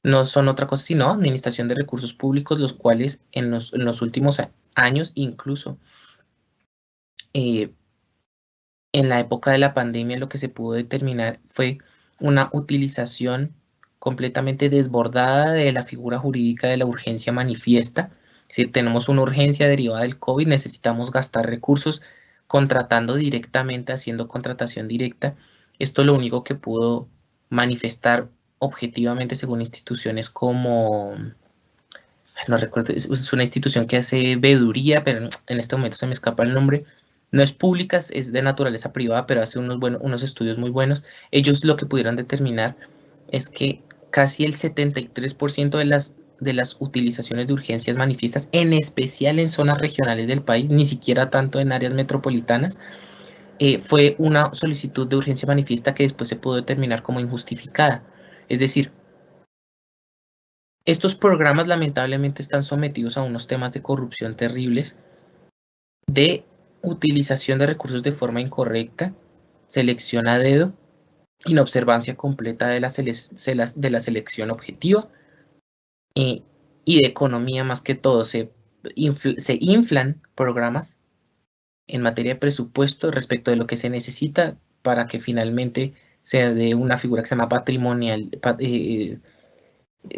no son otra cosa sino administración de recursos públicos, los cuales en los últimos años, incluso en la época de la pandemia, lo que se pudo determinar fue una utilización completamente desbordada de la figura jurídica de la urgencia manifiesta. Si tenemos una urgencia derivada del COVID, necesitamos gastar recursos contratando directamente, haciendo contratación directa. Esto lo único que pudo manifestar objetivamente según instituciones como, no recuerdo, es una institución que hace veeduría, pero en este momento se me escapa el nombre. No es pública, es de naturaleza privada, pero hace unos estudios muy buenos. Ellos lo que pudieron determinar es que casi el 73% de las utilizaciones de urgencias manifiestas, en especial en zonas regionales del país, ni siquiera tanto en áreas metropolitanas, fue una solicitud de urgencia manifiesta que después se pudo determinar como injustificada. Es decir, estos programas lamentablemente están sometidos a unos temas de corrupción terribles, de utilización de recursos de forma incorrecta, selección a dedo, inobservancia completa de la selección objetiva y de economía más que todo. Se inflan programas en materia de presupuesto respecto de lo que se necesita para que finalmente se dé una figura que se llama patrimonial,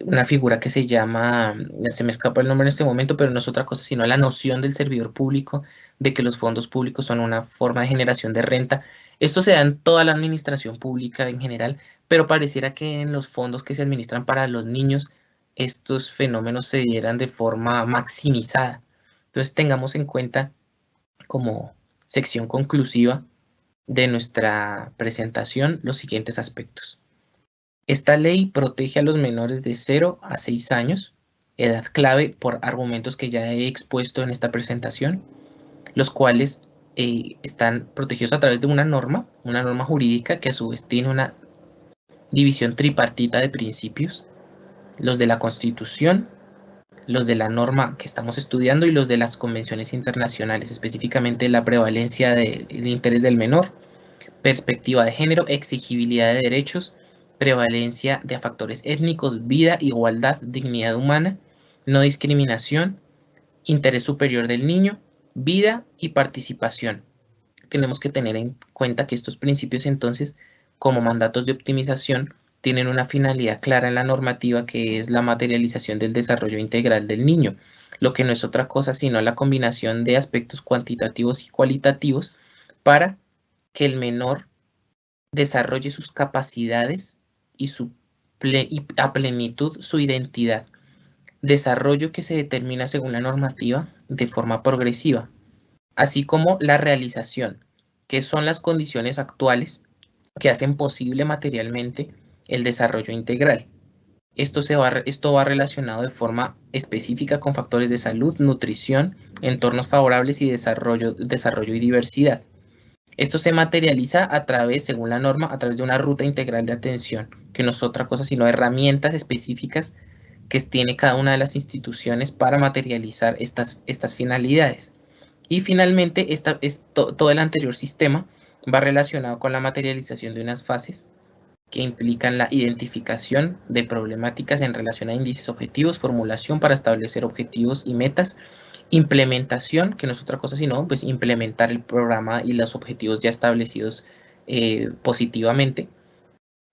una figura que se llama, se me escapa el nombre en este momento, pero no es otra cosa sino la noción del servidor público, de que los fondos públicos son una forma de generación de renta. Esto se da en toda la administración pública en general, pero pareciera que en los fondos que se administran para los niños, estos fenómenos se dieran de forma maximizada. Entonces tengamos en cuenta, como sección conclusiva de nuestra presentación, los siguientes aspectos. Esta ley protege a los menores de 0 a 6 años, edad clave por argumentos que ya he expuesto en esta presentación, los cuales están protegidos a través de una norma jurídica que a su vez tiene una división tripartita de principios, los de la Constitución, los de la norma que estamos estudiando y los de las convenciones internacionales, específicamente la prevalencia del interés del menor, perspectiva de género, exigibilidad de derechos, prevalencia de factores étnicos, vida, igualdad, dignidad humana, no discriminación, interés superior del niño, vida y participación. Tenemos que tener en cuenta que estos principios, entonces, como mandatos de optimización, tienen una finalidad clara en la normativa, que es la materialización del desarrollo integral del niño, lo que no es otra cosa sino la combinación de aspectos cuantitativos y cualitativos para que el menor desarrolle sus capacidades y a plenitud su identidad. Desarrollo que se determina según la normativa de forma progresiva, así como la realización, que son las condiciones actuales que hacen posible materialmente el desarrollo integral. Esto va relacionado de forma específica con factores de salud, nutrición, entornos favorables y desarrollo y diversidad. Esto se materializa a través, según la norma, a través de una ruta integral de atención, que no es otra cosa sino herramientas específicas que tiene cada una de las instituciones para materializar estas finalidades. Y finalmente, todo el anterior sistema va relacionado con la materialización de unas fases que implican la identificación de problemáticas en relación a índices objetivos, formulación para establecer objetivos y metas, implementación, que no es otra cosa sino pues implementar el programa y los objetivos ya establecidos positivamente,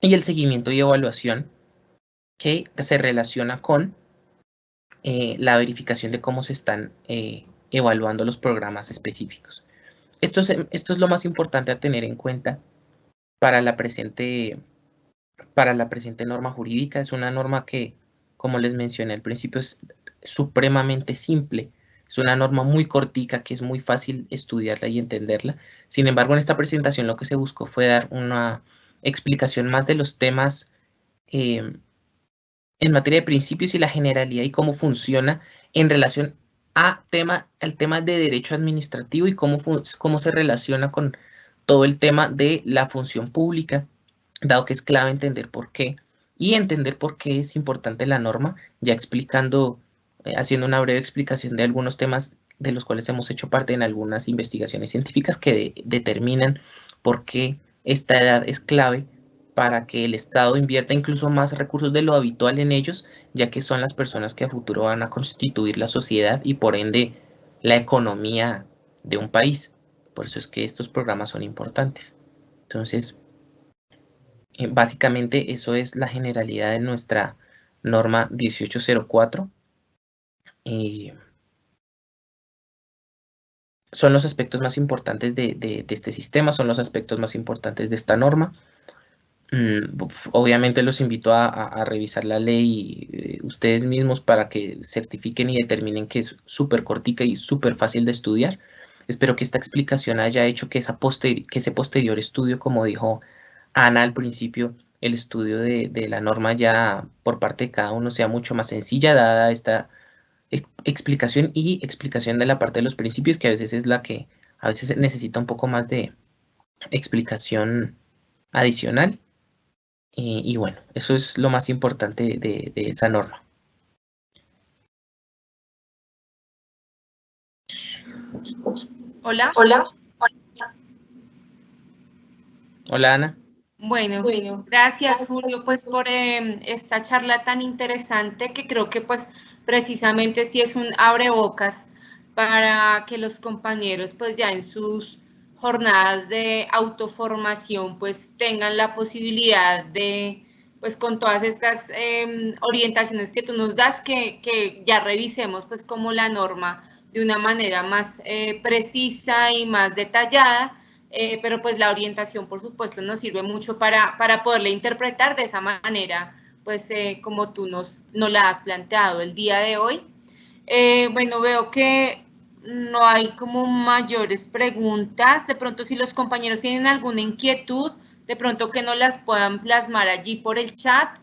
y el seguimiento y evaluación, que se relaciona con la verificación de cómo se están evaluando los programas específicos. Esto es lo más importante a tener en cuenta para la presente norma jurídica. Es una norma que, como les mencioné al principio, es supremamente simple. Es una norma muy cortica que es muy fácil estudiarla y entenderla. Sin embargo, en esta presentación lo que se buscó fue dar una explicación más de los temas en materia de principios y la generalidad y cómo funciona en relación al tema de derecho administrativo y cómo se relaciona con todo el tema de la función pública, dado que es clave entender por qué y entender por qué es importante la norma, ya explicando, haciendo una breve explicación de algunos temas de los cuales hemos hecho parte en algunas investigaciones científicas que determinan por qué esta edad es clave para que el Estado invierta incluso más recursos de lo habitual en ellos, ya que son las personas que a futuro van a constituir la sociedad y por ende la economía de un país. Por eso es que estos programas son importantes. Entonces, básicamente eso es la generalidad de nuestra norma 1804. Son los aspectos más importantes de este sistema, son los aspectos más importantes de esta norma. Obviamente los invito a revisar la ley ustedes mismos para que certifiquen y determinen que es súper cortica y súper fácil de estudiar. Espero que esta explicación haya hecho que ese posterior estudio, como dijo Ana al principio, el estudio de la norma ya por parte de cada uno sea mucho más sencilla, dada esta explicación de la parte de los principios, que a veces es la que a veces necesita un poco más de explicación adicional. Y bueno, eso es lo más importante de esa norma. Hola. Hola, Ana. Bueno, gracias Julio pues por esta charla tan interesante que creo que pues precisamente sí es un abrebocas para que los compañeros pues ya en sus jornadas de autoformación pues tengan la posibilidad de pues con todas estas orientaciones que tú nos das que ya revisemos pues como la norma de una manera más precisa y más detallada. Pero pues la orientación, por supuesto, nos sirve mucho para poderla interpretar de esa manera, pues como tú nos la has planteado el día de hoy. Bueno, veo que no hay como mayores preguntas. De pronto, si los compañeros tienen alguna inquietud, de pronto que nos las puedan plasmar allí por el chat,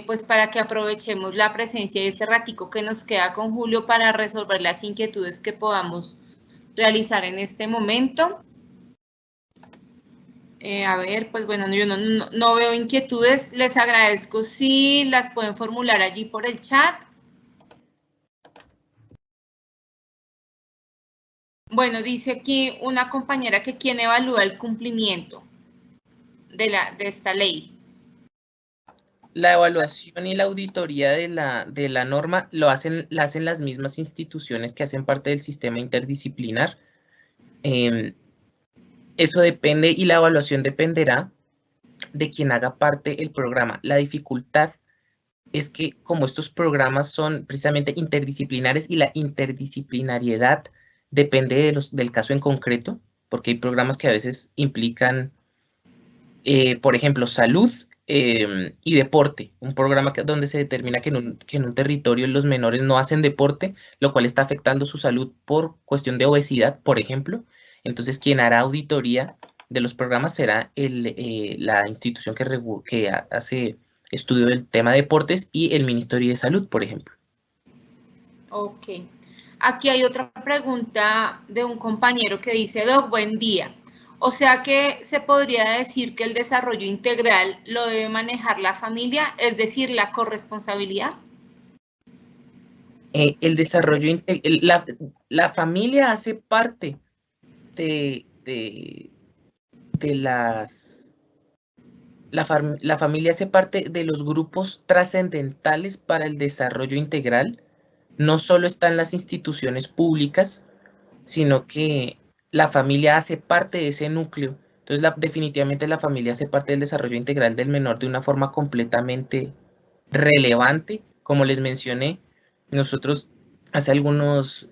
pues para que aprovechemos la presencia de este ratico que nos queda con Julio para resolver las inquietudes que podamos realizar en este momento. A ver, pues bueno, yo no veo inquietudes, les agradezco si las pueden formular allí por el chat. Bueno, dice aquí una compañera que quién evalúa el cumplimiento de esta ley. La evaluación y la auditoría de la norma la hacen las mismas instituciones que hacen parte del sistema interdisciplinar. Eso depende y la evaluación dependerá de quien haga parte el programa. La dificultad es que como estos programas son precisamente interdisciplinares y la interdisciplinariedad depende del caso en concreto, porque hay programas que a veces implican, por ejemplo, salud y deporte, un programa donde se determina que en un territorio los menores no hacen deporte, lo cual está afectando su salud por cuestión de obesidad, por ejemplo. Entonces, quien hará auditoría de los programas será la institución que hace estudio del tema de deportes y el Ministerio de Salud, por ejemplo. Ok. Aquí hay otra pregunta de un compañero que dice, Doc, buen día. O sea que se podría decir que el desarrollo integral lo debe manejar la familia, es decir, la corresponsabilidad. El desarrollo, la familia hace parte de las... La familia hace parte de los grupos trascendentales para el desarrollo integral. No solo están las instituciones públicas, sino que la familia hace parte de ese núcleo. Entonces, definitivamente la familia hace parte del desarrollo integral del menor de una forma completamente relevante. Como les mencioné, Nosotros hace algunos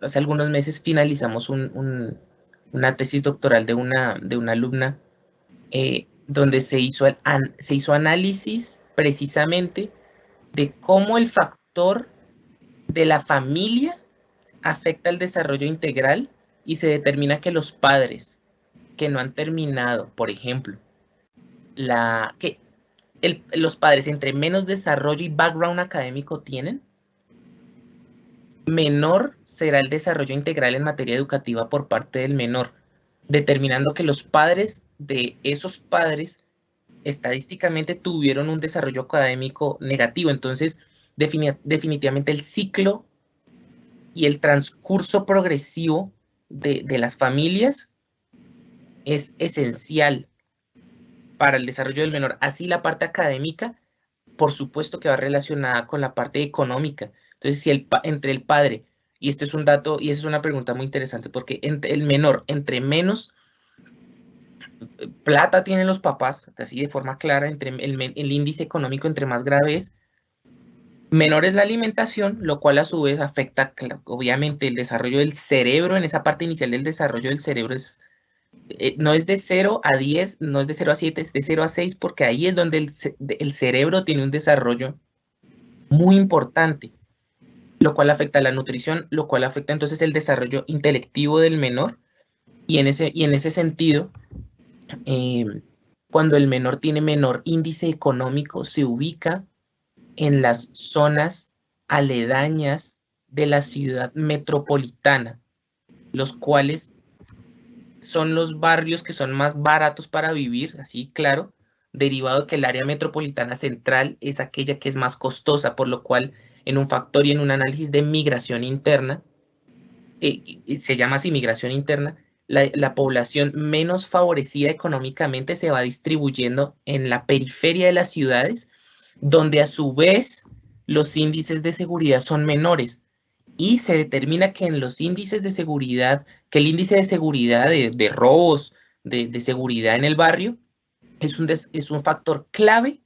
meses finalizamos una tesis doctoral de una alumna donde se hizo análisis precisamente de cómo el factor de la familia afecta el desarrollo integral y se determina que los padres que no han terminado, por ejemplo, los padres entre menos desarrollo y background académico tienen, menor será el desarrollo integral en materia educativa por parte del menor, determinando que los padres de esos padres estadísticamente tuvieron un desarrollo académico negativo. Entonces, definitivamente el ciclo y el transcurso progresivo de las familias es esencial para el desarrollo del menor. Así la parte académica, por supuesto que va relacionada con la parte económica. Entonces, si entre el padre, y esto es un dato, y esa es una pregunta muy interesante, porque el menor, entre menos plata tienen los papás, así de forma clara, entre el índice económico entre más grave es, menor es la alimentación, lo cual a su vez afecta, obviamente, el desarrollo del cerebro. En esa parte inicial del desarrollo del cerebro no es de 0 a 10, no es de 0 a 7, es de 0 a 6, porque ahí es donde el cerebro tiene un desarrollo muy importante, lo cual afecta la nutrición, lo cual afecta entonces el desarrollo intelectivo del menor, y en ese sentido, cuando el menor tiene menor índice económico, se ubica en las zonas aledañas de la ciudad metropolitana, los cuales son los barrios que son más baratos para vivir, así claro, derivado de que el área metropolitana central es aquella que es más costosa, por lo cual en un factor y en un análisis de migración interna, se llama así migración interna, la población menos favorecida económicamente se va distribuyendo en la periferia de las ciudades, donde a su vez los índices de seguridad son menores. Y se determina que en los índices de seguridad, que el índice de seguridad de robos, de seguridad en el barrio, es un factor clave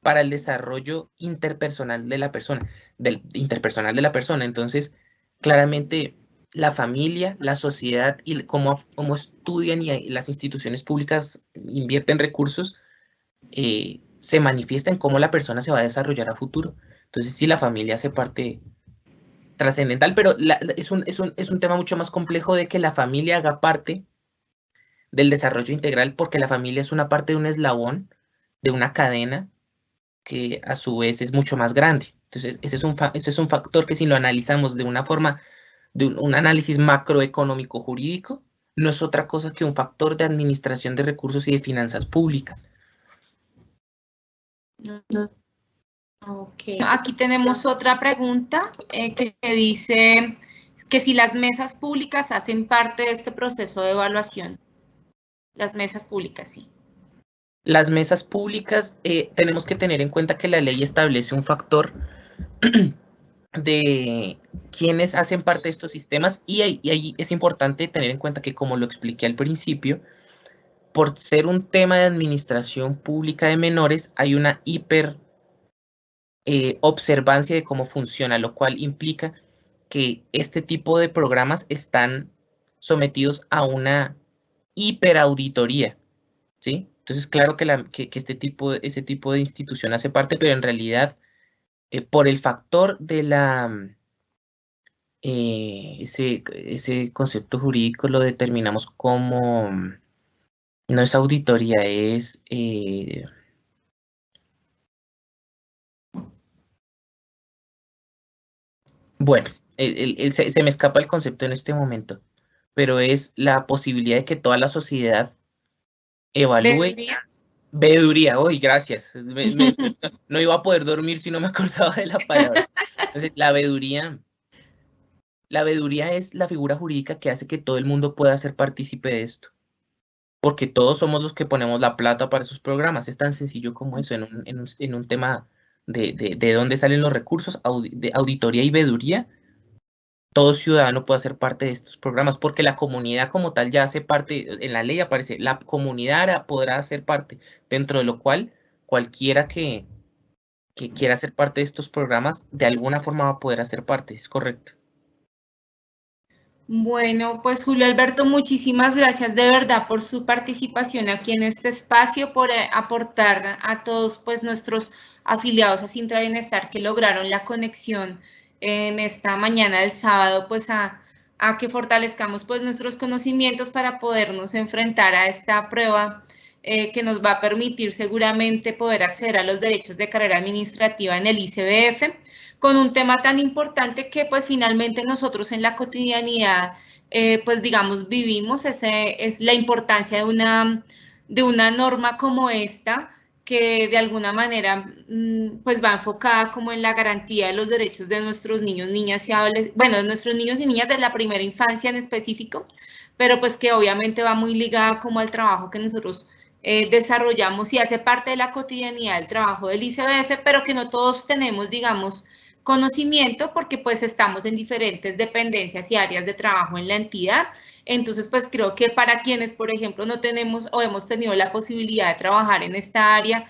para el desarrollo interpersonal de la persona, Entonces, claramente, la familia, la sociedad y cómo estudian y las instituciones públicas invierten recursos, se manifiesta en cómo la persona se va a desarrollar a futuro. Entonces, sí, la familia hace parte trascendental, pero es un tema mucho más complejo de que la familia haga parte del desarrollo integral, porque la familia es una parte de un eslabón, de una cadena, que a su vez es mucho más grande. Entonces, ese es un factor que si lo analizamos de una forma, de un análisis macroeconómico jurídico, no es otra cosa que un factor de administración de recursos y de finanzas públicas. Ok, aquí tenemos otra pregunta que dice que si las mesas públicas hacen parte de este proceso de evaluación. Las mesas públicas, sí. Las mesas públicas, tenemos que tener en cuenta que la ley establece un factor de quienes hacen parte de estos sistemas, y ahí es importante tener en cuenta que, como lo expliqué al principio, por ser un tema de administración pública de menores, hay una observancia de cómo funciona, lo cual implica que este tipo de programas están sometidos a una hiperauditoría, ¿sí? Entonces, claro que ese tipo de institución hace parte, pero en realidad, por el factor de ese concepto jurídico lo determinamos como, no es auditoría, es... bueno, se me escapa el concepto en este momento, pero es la posibilidad de que toda la sociedad evalúe. Veeduría, uy, gracias. No iba a poder dormir si no me acordaba de la palabra. Entonces, la veeduría es la figura jurídica que hace que todo el mundo pueda ser partícipe de esto, porque todos somos los que ponemos la plata para esos programas. Es tan sencillo como eso, en un tema de dónde salen los recursos, de auditoría y veeduría. Todo ciudadano puede ser parte de estos programas, porque la comunidad como tal ya hace parte, en la ley aparece, la comunidad podrá hacer parte, dentro de lo cual cualquiera que que quiera ser parte de estos programas, de alguna forma va a poder hacer parte, ¿es correcto? Bueno, pues Julio Alberto, muchísimas gracias de verdad por su participación aquí en este espacio, por aportar a todos pues nuestros afiliados a Sintra Bienestar que lograron la conexión en esta mañana del sábado, pues a que fortalezcamos pues nuestros conocimientos para podernos enfrentar a esta prueba que nos va a permitir seguramente poder acceder a los derechos de carrera administrativa en el ICBF, con un tema tan importante que pues finalmente nosotros en la cotidianidad pues digamos vivimos, es la importancia de una norma como esta que de alguna manera pues va enfocada como en la garantía de los derechos de nuestros niños, niñas y adolescentes, bueno, de nuestros niños y niñas de la primera infancia en específico, pero pues que obviamente va muy ligada como al trabajo que nosotros desarrollamos y hace parte de la cotidianidad del trabajo del ICBF, pero que no todos tenemos, digamos, conocimiento porque pues estamos en diferentes dependencias y áreas de trabajo en la entidad. Entonces pues creo que para quienes por ejemplo no tenemos o hemos tenido la posibilidad de trabajar en esta área,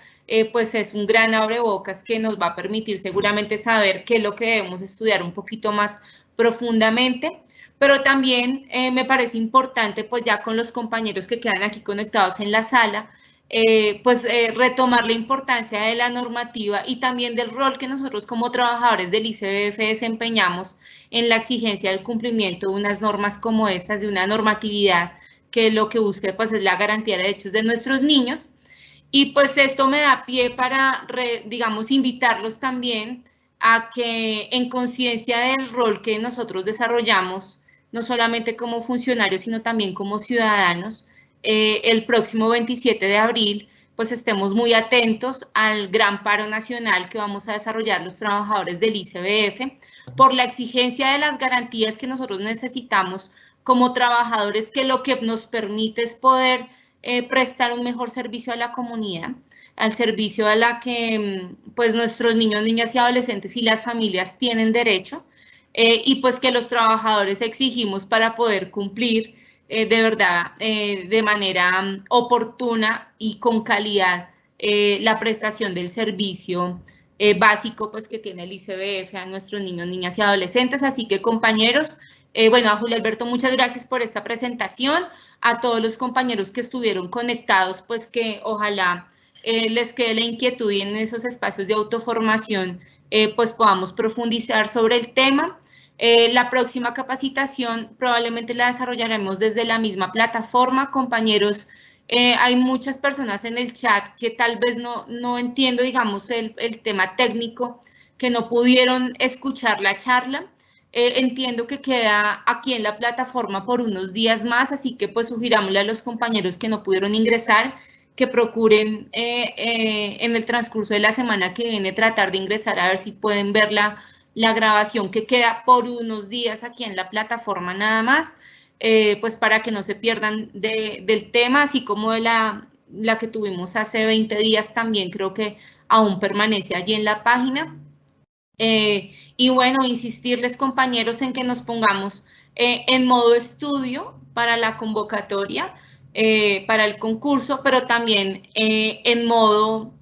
pues es un gran abrebocas que nos va a permitir seguramente saber qué es lo que debemos estudiar un poquito más profundamente. Pero también me parece importante, pues ya con los compañeros que quedan aquí conectados en la sala, retomar la importancia de la normativa y también del rol que nosotros como trabajadores del ICBF desempeñamos en la exigencia del cumplimiento de unas normas como estas, de una normatividad que lo que busca pues es la garantía de derechos de nuestros niños. Y pues esto me da pie para, digamos, invitarlos también a que en conciencia del rol que nosotros desarrollamos, no solamente como funcionarios, sino también como ciudadanos, el próximo 27 de abril, pues estemos muy atentos al gran paro nacional que vamos a desarrollar los trabajadores del ICBF por la exigencia de las garantías que nosotros necesitamos como trabajadores, que lo que nos permite es poder prestar un mejor servicio a la comunidad, al servicio a la que pues nuestros niños, niñas y adolescentes y las familias tienen derecho, y pues que los trabajadores exigimos para poder cumplir de verdad de manera oportuna y con calidad la prestación del servicio básico pues que tiene el ICBF a nuestros niños, niñas y adolescentes. Así que compañeros, bueno, a Julio Alberto, muchas gracias por esta presentación, a todos los compañeros que estuvieron conectados, pues que ojalá les quede la inquietud y en esos espacios de autoformación pues podamos profundizar sobre el tema. La próxima capacitación probablemente la desarrollaremos desde la misma plataforma. Compañeros, hay muchas personas en el chat que tal vez no entiendo, digamos, el tema técnico, que no pudieron escuchar la charla. Entiendo que queda aquí en la plataforma por unos días más, así que pues sugirámosle a los compañeros que no pudieron ingresar que procuren en el transcurso de la semana que viene tratar de ingresar a ver si pueden ver la grabación que queda por unos días aquí en la plataforma nada más, pues para que no se pierdan del tema, así como de la que tuvimos hace 20 días también creo que aún permanece allí en la página. Y bueno, insistirles compañeros en que nos pongamos en modo estudio para la convocatoria, para el concurso, pero también en modo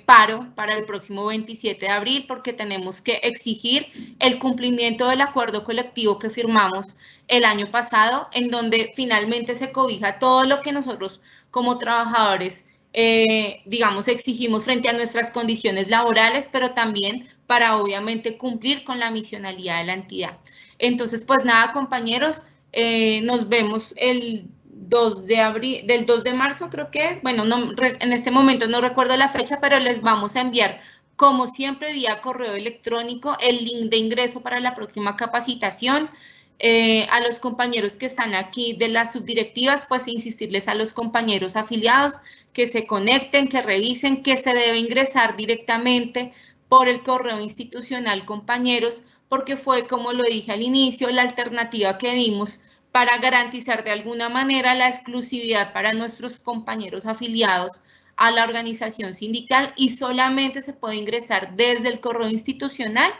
paro para el próximo 27 de abril, porque tenemos que exigir el cumplimiento del acuerdo colectivo que firmamos el año pasado, en donde finalmente se cobija todo lo que nosotros como trabajadores digamos, exigimos frente a nuestras condiciones laborales, pero también para obviamente cumplir con la misionalidad de la entidad. Entonces, pues nada, compañeros, nos vemos el 2 de abril, del 2 de marzo creo que es, bueno, en este momento no recuerdo la fecha, pero les vamos a enviar, como siempre, vía correo electrónico, el link de ingreso para la próxima capacitación. A los compañeros que están aquí de las subdirectivas, pues insistirles a los compañeros afiliados que se conecten, que revisen, que se debe ingresar directamente por el correo institucional, compañeros, porque fue, como lo dije al inicio, la alternativa que vimos para garantizar de alguna manera la exclusividad para nuestros compañeros afiliados a la organización sindical, y solamente se puede ingresar desde el correo institucional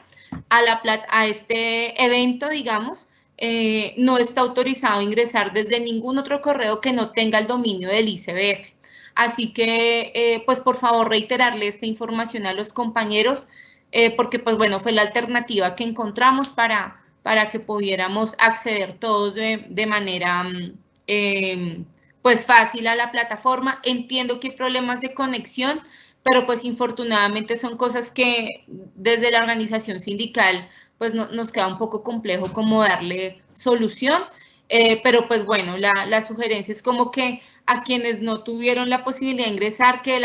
a este evento, digamos. No está autorizado ingresar desde ningún otro correo que no tenga el dominio del ICBF. Así que, pues por favor, reiterarle esta información a los compañeros, porque pues bueno, fue la alternativa que encontramos para que pudiéramos acceder todos de manera pues fácil a la plataforma. Entiendo que hay problemas de conexión, pero pues infortunadamente son cosas que desde la organización sindical pues nos queda un poco complejo como darle solución, pero pues bueno, la sugerencia es como que a quienes no tuvieron la posibilidad de ingresar, que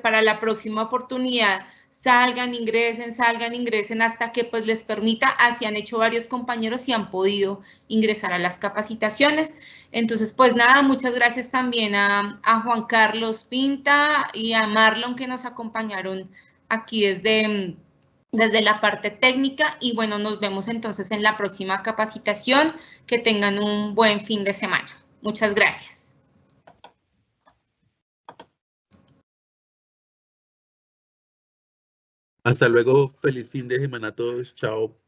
para la próxima oportunidad salgan, ingresen hasta que pues les permita. Así han hecho varios compañeros y han podido ingresar a las capacitaciones. Entonces, pues nada, muchas gracias también a Juan Carlos Pinta y a Marlon que nos acompañaron aquí desde la parte técnica, y bueno, nos vemos entonces en la próxima capacitación. Que tengan un buen fin de semana. Muchas gracias. Hasta luego, feliz fin de semana a todos, chao.